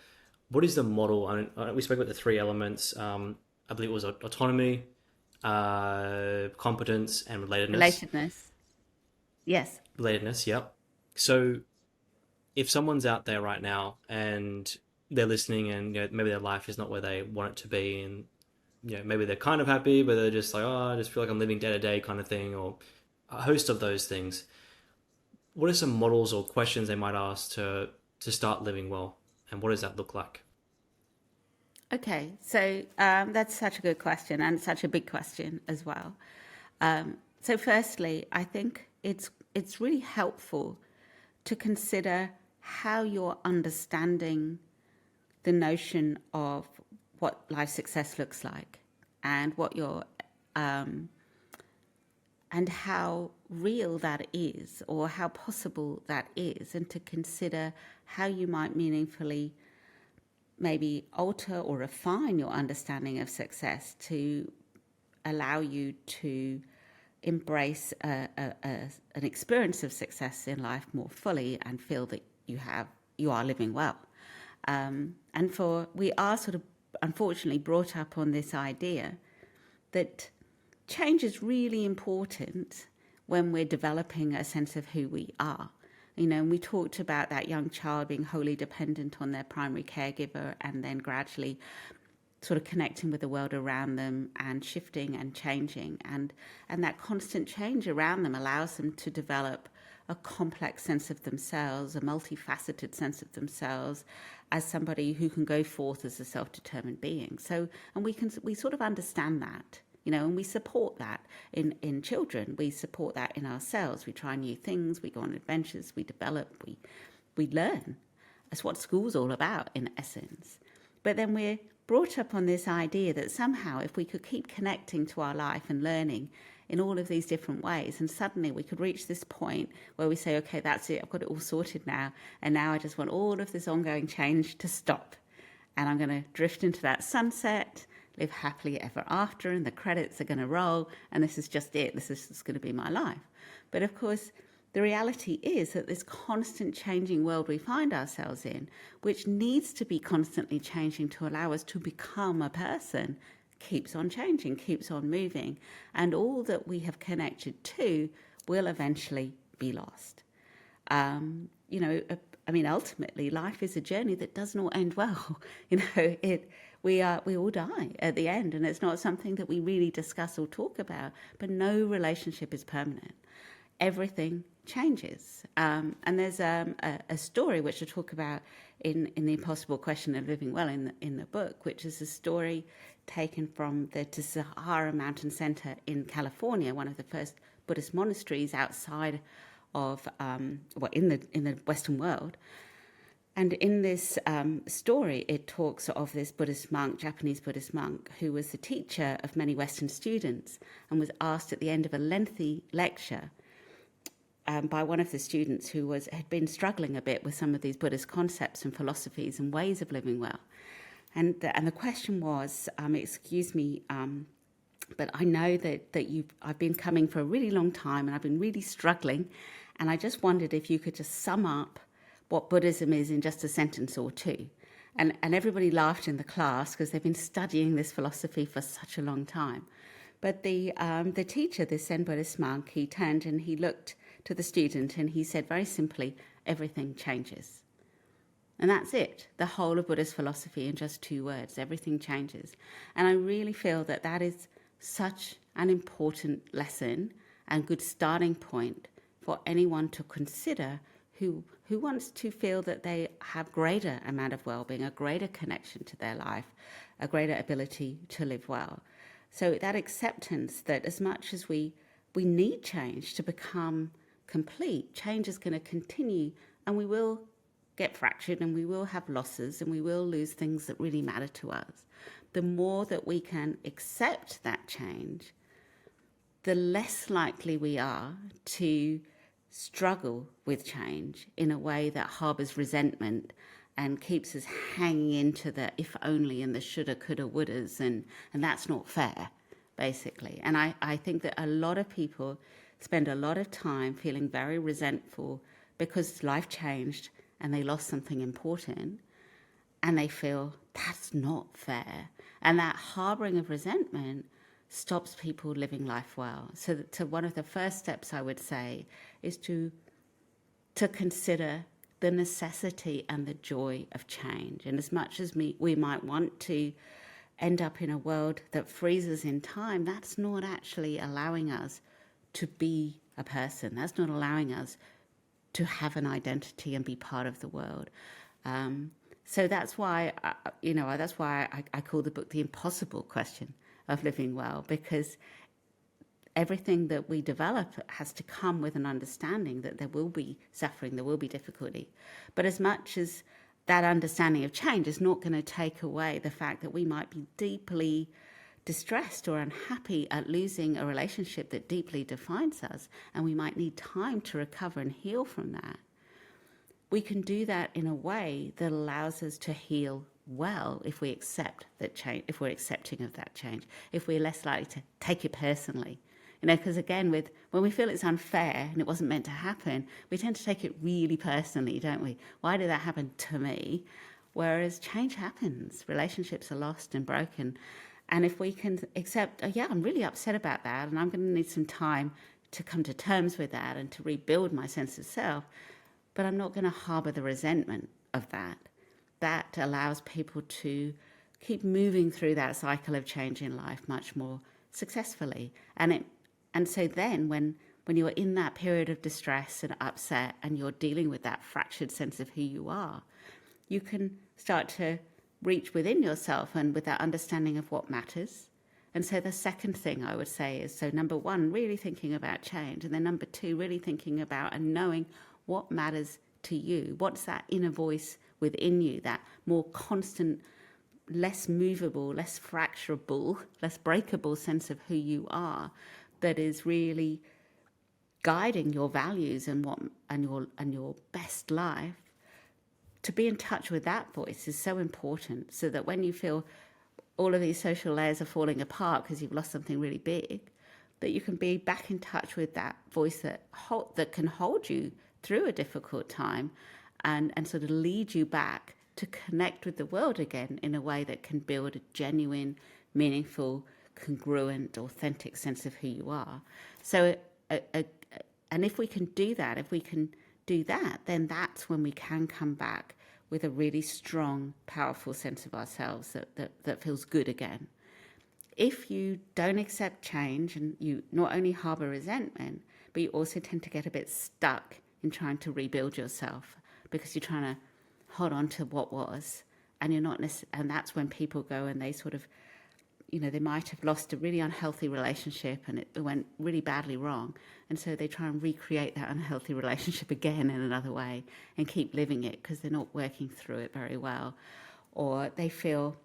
What is the model? We spoke about the three elements. I believe it was autonomy, competence, and relatedness. Relatedness. Yes. Relatedness, yep. So if someone's out there right now and they're listening and maybe their life is not where they want it to be, and maybe they're kind of happy, but they're just like, oh, I just feel like I'm living day to day kind of thing, or a host of those things. What are some models or questions they might ask to start living well, and what does that look like? Okay, so that's such a good question and such a big question as well. So firstly, I think it's really helpful to consider how you're understanding the notion of what life success looks like and what your and how real that is or how possible that is, and to consider how you might meaningfully maybe alter or refine your understanding of success to allow you to embrace an experience of success in life more fully and feel that you are living well. We are sort of unfortunately brought up on this idea that change is really important when we're developing a sense of who we are. And we talked about that young child being wholly dependent on their primary caregiver and then gradually sort of connecting with the world around them and shifting and changing. And that constant change around them allows them to develop a complex sense of themselves, a multifaceted sense of themselves as somebody who can go forth as a self-determined being. So, and we sort of understand that. And we support that in children. We support that in ourselves. We try new things. We go on adventures. We develop. We learn. That's what school's all about, in essence. But then we're brought up on this idea that somehow if we could keep connecting to our life and learning in all of these different ways, and suddenly we could reach this point where we say, okay, that's it. I've got it all sorted now. And now I just want all of this ongoing change to stop. And I'm going to drift into that sunset, live happily ever after, and the credits are going to roll, and this is just it. This is just going to be my life. But of course, the reality is that this constant changing world we find ourselves in, which needs to be constantly changing to allow us to become a person, keeps on changing, keeps on moving, and all that we have connected to will eventually be lost. Ultimately, life is a journey that does not end well. We all die at the end, and it's not something that we really discuss or talk about. But no relationship is permanent. Everything changes, and there's a story which I talk about in the Impossible Question of Living Well in the book, which is a story taken from the Sahara Mountain Center in California, one of the first Buddhist monasteries outside of in the Western world. And in this story, it talks of this Buddhist monk, Japanese Buddhist monk, who was the teacher of many Western students and was asked at the end of a lengthy lecture by one of the students who had been struggling a bit with some of these Buddhist concepts and philosophies and ways of living well. And the question was, excuse me, but I know that I've been coming for a really long time and I've been really struggling, and I just wondered if you could just sum up what Buddhism is in just a sentence or two. And everybody laughed in the class because they've been studying this philosophy for such a long time. But the teacher, this Zen Buddhist monk, he turned and he looked to the student and he said very simply, everything changes. And that's it, the whole of Buddhist philosophy in just 2 words, everything changes. And I really feel that that is such an important lesson and good starting point for anyone to consider who wants to feel that they have greater amount of well-being, a greater connection to their life, a greater ability to live well. So that acceptance that as much as we need change to become complete, change is going to continue, and we will get fractured and we will have losses and we will lose things that really matter to us. The more that we can accept that change, the less likely we are to struggle with change in a way that harbours resentment and keeps us hanging into the if only and the shoulda, coulda, wouldas, and that's not fair, basically. And I think that a lot of people spend a lot of time feeling very resentful because life changed and they lost something important, and they feel that's not fair. And that harbouring of resentment stops people living life well. So one of the first steps I would say is to consider the necessity and the joy of change. And as much as we might want to end up in a world that freezes in time, that's not actually allowing us to be a person. That's not allowing us to have an identity and be part of the world. So that's why, I call the book The Impossible Question of Living Well, because everything that we develop has to come with an understanding that there will be suffering, there will be difficulty. But as much as that understanding of change is not going to take away the fact that we might be deeply distressed or unhappy at losing a relationship that deeply defines us, and we might need time to recover and heal from that, we can do that in a way that allows us to heal well if we accept that change, if we're accepting of that change, if we're less likely to take it personally. Because again, when we feel it's unfair and it wasn't meant to happen, we tend to take it really personally, don't we? Why did that happen to me? Whereas change happens, relationships are lost and broken. And if we can accept, I'm really upset about that and I'm going to need some time to come to terms with that and to rebuild my sense of self, but I'm not going to harbor the resentment of that. That allows people to keep moving through that cycle of change in life much more successfully. And so then when you're in that period of distress and upset and you're dealing with that fractured sense of who you are, you can start to reach within yourself and with that understanding of what matters. And so the second thing I would say is, so number one, really thinking about change. And then number two, really thinking about and knowing what matters to you. What's that inner voice within you, that more constant, less movable, less fracturable, less breakable sense of who you are, that is really guiding your values and your best life. To be in touch with that voice is so important, so that when you feel all of these social layers are falling apart because you've lost something really big, that you can be back in touch with that voice that can hold you through a difficult time and sort of lead you back to connect with the world again in a way that can build a genuine, meaningful, congruent, authentic sense of who you are. So, and if we can do that, then that's when we can come back with a really strong, powerful sense of ourselves that feels good again. If you don't accept change and you not only harbour resentment, but you also tend to get a bit stuck in trying to rebuild yourself because you're trying to hold on to what was, and you're not, and that's when people go and they sort of, they might have lost a really unhealthy relationship and it went really badly wrong. And so they try and recreate that unhealthy relationship again in another way and keep living it because they're not working through it very well. Or they feel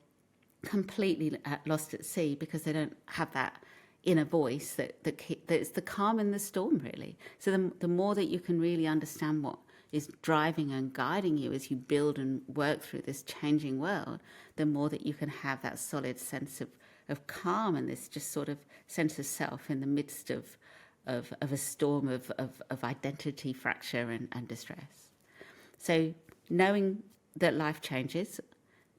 completely lost at sea because they don't have that inner voice that's the calm in the storm, really. So the more that you can really understand what is driving and guiding you as you build and work through this changing world, the more that you can have that solid sense of calm and this just sort of sense of self in the midst of a storm of identity fracture and distress. So knowing that life changes,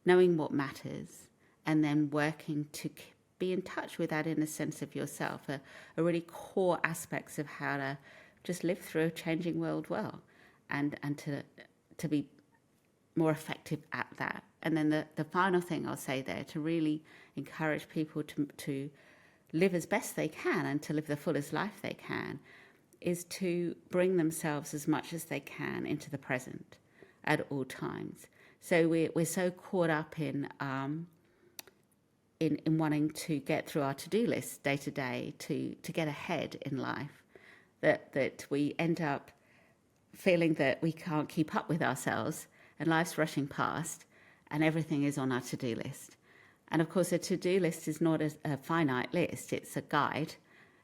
knowing what matters, and then working to be in touch with that inner sense of yourself are really core aspects of how to just live through a changing world well and to be more effective at that. And then the final thing I'll say there, to really encourage people to live as best they can and to live the fullest life they can, is to bring themselves as much as they can into the present at all times. So we're so caught up in wanting to get through our to-do list day to day to get ahead in life, that we end up feeling that we can't keep up with ourselves and life's rushing past and everything is on our to-do list. And of course, a to-do list is not a finite list. It's a guide.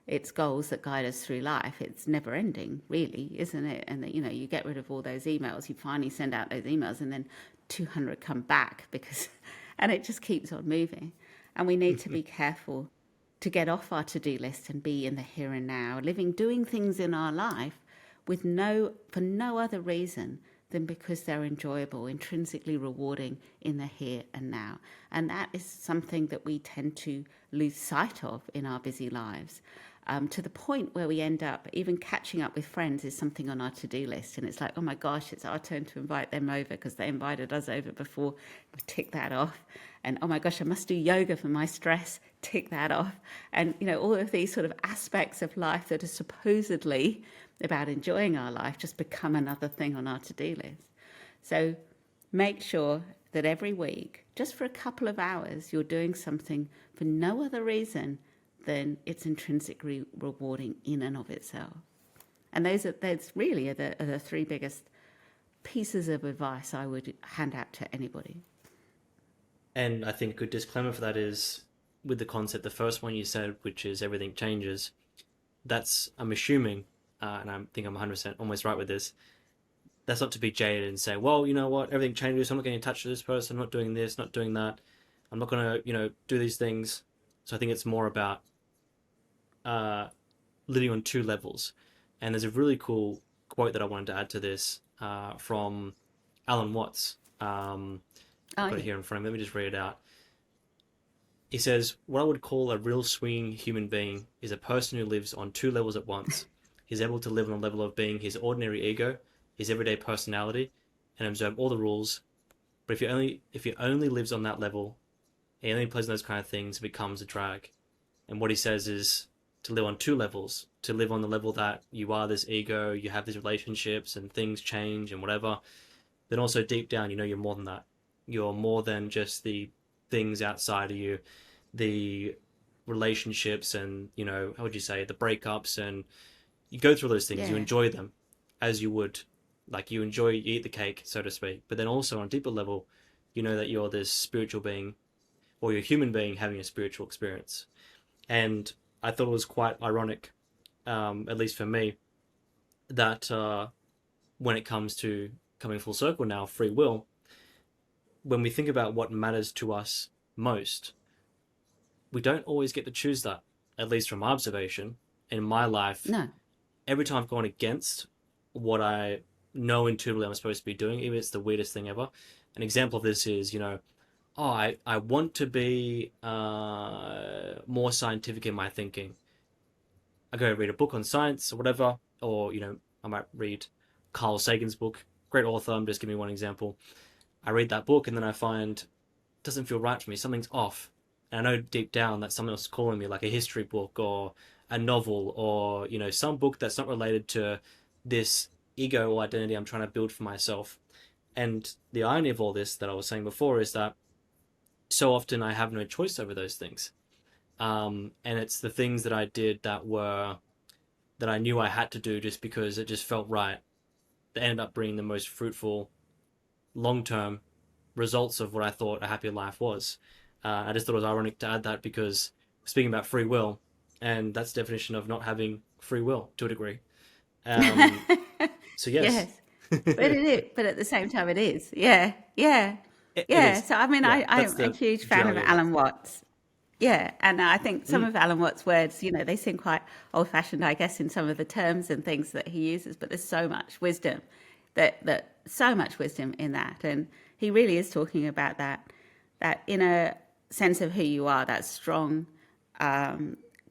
It's goals that guide us through life. It's never ending, really, isn't it? And that, you get rid of all those emails. You finally send out those emails and then 200 come back and it just keeps on moving. And we need to be careful to get off our to-do list and be in the here and now, doing things in our life for no other reason than because they're enjoyable, intrinsically rewarding in the here and now. And that is something that we tend to lose sight of in our busy lives, to the point where we end up even catching up with friends is something on our to-do list. And it's like, oh my gosh, it's our turn to invite them over because they invited us over before. Tick that off. And oh my gosh, I must do yoga for my stress. Tick that off. And, all of these sort of aspects of life that are supposedly about enjoying our life just become another thing on our to-do list. So make sure that every week, just for a couple of hours, you're doing something for no other reason than it's intrinsically rewarding in and of itself. And those really are the three biggest pieces of advice I would hand out to anybody. And I think a good disclaimer for that is with the concept, the first one you said, which is everything changes, that's, I'm assuming, and I think I'm 100% almost right with this, that's not to be jaded and say, well, you know what, everything changes, I'm not getting in touch with this person, I'm not doing this, not doing that, I'm not going to, do these things. So I think it's more about living on two levels. And there's a really cool quote that I wanted to add to this from Alan Watts. I've got it here in front of me. Let me just read it out. He says, what I would call a real swinging human being is a person who lives on two levels at once. He's able to live on a level of being his ordinary ego, his everyday personality, and observe all the rules. But if he only lives on that level, he only plays on those kind of things, it becomes a drag. And what he says is to live on two levels, to live on the level that you are this ego, you have these relationships and things change and whatever. Then also deep down, you know you're more than that. You're more than just the things outside of you, the relationships and, you know, how would you say, the breakups, and you go through those things, you Yeah. enjoy them as you would, like you enjoy, you eat the cake, so to speak. But then also on a deeper level, you know that you're this spiritual being, or you're a human being having a spiritual experience. And I thought it was quite ironic, at least for me, that when it comes to coming full circle now, free will, when we think about what matters to us most, we don't always get to choose that, at least from my observation. In my life, No. every time I've gone against what I know intuitively I'm supposed to be doing, even if it's the weirdest thing ever. An example of this is, you know, oh, I want to be more scientific in my thinking. I go read a book on science or whatever, or, you know, I might read Carl Sagan's book, great author, I'm just giving one example. I read that book and then I find it doesn't feel right for me, something's off. And I know deep down that someone else is calling me, like a history book or a novel or, you know, some book that's not related to this ego or identity I'm trying to build for myself. And the irony of all this that I was saying before is that so often I have no choice over those things. And it's the things that I did that I knew I had to do just because it just felt right, that ended up bringing the most fruitful long-term results of what I thought a happy life was. I just thought it was ironic to add that because speaking about free will, and that's the definition of not having free will to a degree. Um, so yes, Yes. But it is, but at the same time, it is. Yeah. Yeah. it Yeah. is. So, I mean, Yeah, that's I'm a the huge fan of duality of it. Alan Watts. Yeah. And I think some Mm. of Alan Watts' words, you know, they seem quite old fashioned, I guess, in some of the terms and things that he uses, but there's so much wisdom so much wisdom in that. And he really is talking about that inner sense of who you are, that strong,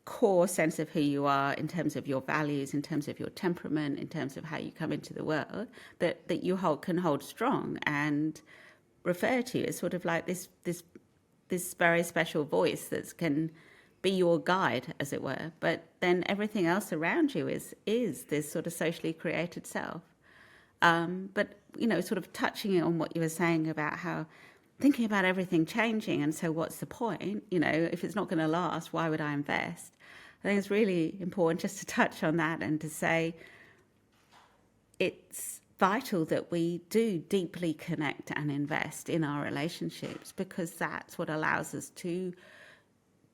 core sense of who you are in terms of your values, in terms of your temperament, in terms of how you come into the world, that you can hold strong and refer to as sort of like this very special voice that can be your guide, as it were. But then everything else around you is this sort of socially created self. But you know, sort of touching on what you were saying about how thinking about everything changing, and so what's the point? You know, if it's not going to last, why would I invest? I think it's really important just to touch on that and to say it's vital that we do deeply connect and invest in our relationships, because that's what allows us to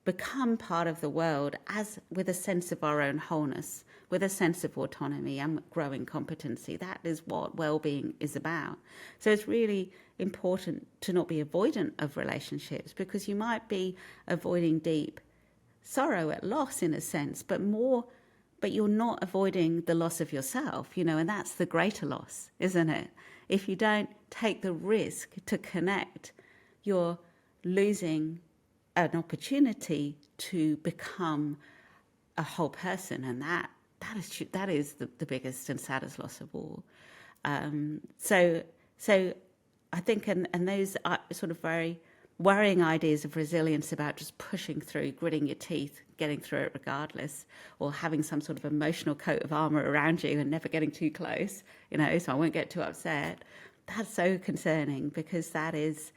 become part of the world as with a sense of our own wholeness, with a sense of autonomy and growing competency. That is what well-being is about. So it's really important to not be avoidant of relationships, because you might be avoiding deep sorrow at loss in a sense, but you're not avoiding the loss of yourself, you know, and that's the greater loss, isn't it? If you don't take the risk to connect, you're losing an opportunity to become a whole person, and that is the biggest and saddest loss of all. So I think, and those are sort of very worrying ideas of resilience about just pushing through, gritting your teeth, getting through it regardless, or having some sort of emotional coat of armor around you and never getting too close, you know, so I won't get too upset. That's so concerning, because that is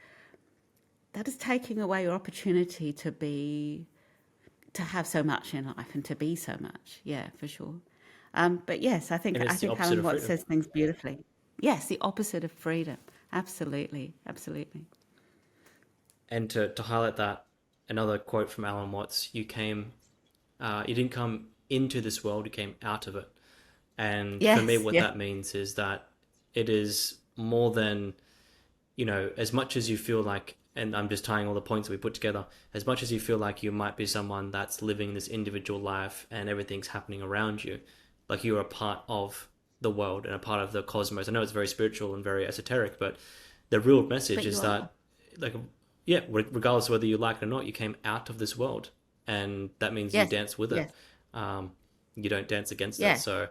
taking away your opportunity to have so much in life and to be so much. Yeah, for sure. But yes, I And think it's the opposite Alan of Watts freedom. says things beautifully. Yes, the opposite of freedom. Absolutely, absolutely. And to highlight that, another quote from Alan Watts: you didn't come into this world, you came out of it. And for me, Yes, what yes. that means is that it is more than, you know, as much as you feel like, and I'm just tying all the points that we put together, as much as you feel like you might be someone that's living this individual life and everything's happening around you, like you're a part of the world and a part of the cosmos. I know it's very spiritual and very esoteric, but the real message But is you are. that, like, yeah, regardless of whether you like it or not, you came out of this world, and that means you Yes, dance with it. yes. Um, you don't dance against Yeah, it. So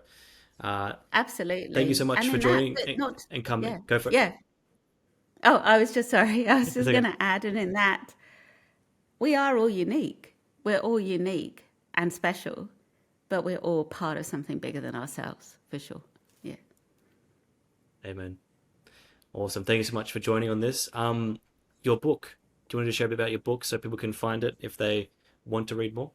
thank you so absolutely. much And for in that, joining but not, and coming. yeah, Go for it. yeah. Oh, I was just sorry. I was It's just going okay. to add, and in that, we are all unique. We're all unique and special, but we're all part of something bigger than ourselves, for sure. Yeah. Amen. Awesome. Thank you so much for joining on this. Your book. Do you want to share a bit about your book so people can find it if they want to read more?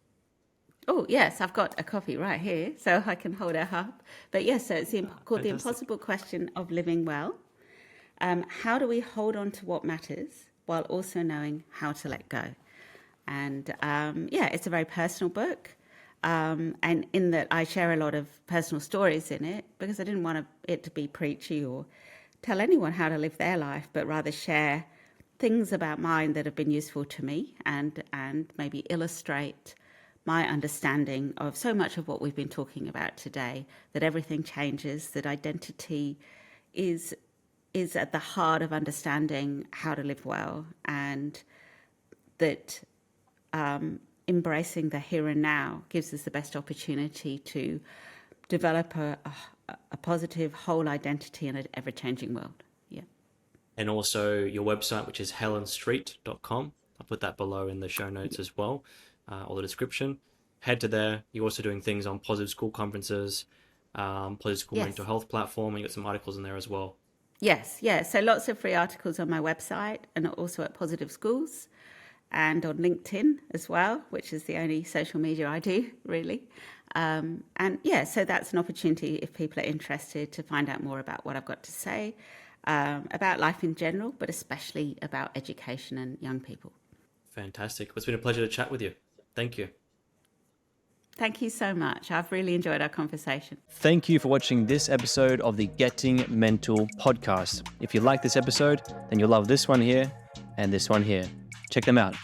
Oh, yes, I've got a copy right here, so I can hold it up. But yes, so it's called The Fantastic. Impossible Question of Living Well. How do we hold on to what matters while also knowing how to let go? And yeah, it's a very personal book. And in that I share a lot of personal stories in it because I didn't want it to be preachy or tell anyone how to live their life, but rather share things about mine that have been useful to me and maybe illustrate my understanding of so much of what we've been talking about today, that everything changes, that identity is at the heart of understanding how to live well, and that embracing the here and now gives us the best opportunity to develop a positive whole identity in an ever-changing world. Yeah. And also your website, which is helenstreet.com. I'll put that below in the show notes as well, or the description. Head to there. You're also doing things on Positive School conferences, Positive School mental Yes. health platform, and you got some articles in there as well. Yes. Yeah. So lots of free articles on my website and also at Positive Schools and on LinkedIn as well, which is the only social media I do, really. And yeah, so that's an opportunity if people are interested to find out more about what I've got to say, about life in general, but especially about education and young people. Fantastic. Well, it's been a pleasure to chat with you. Thank you. Thank you so much. I've really enjoyed our conversation. Thank you for watching this episode of the Getting Mental podcast. If you like this episode, then you'll love this one here and this one here. Check them out.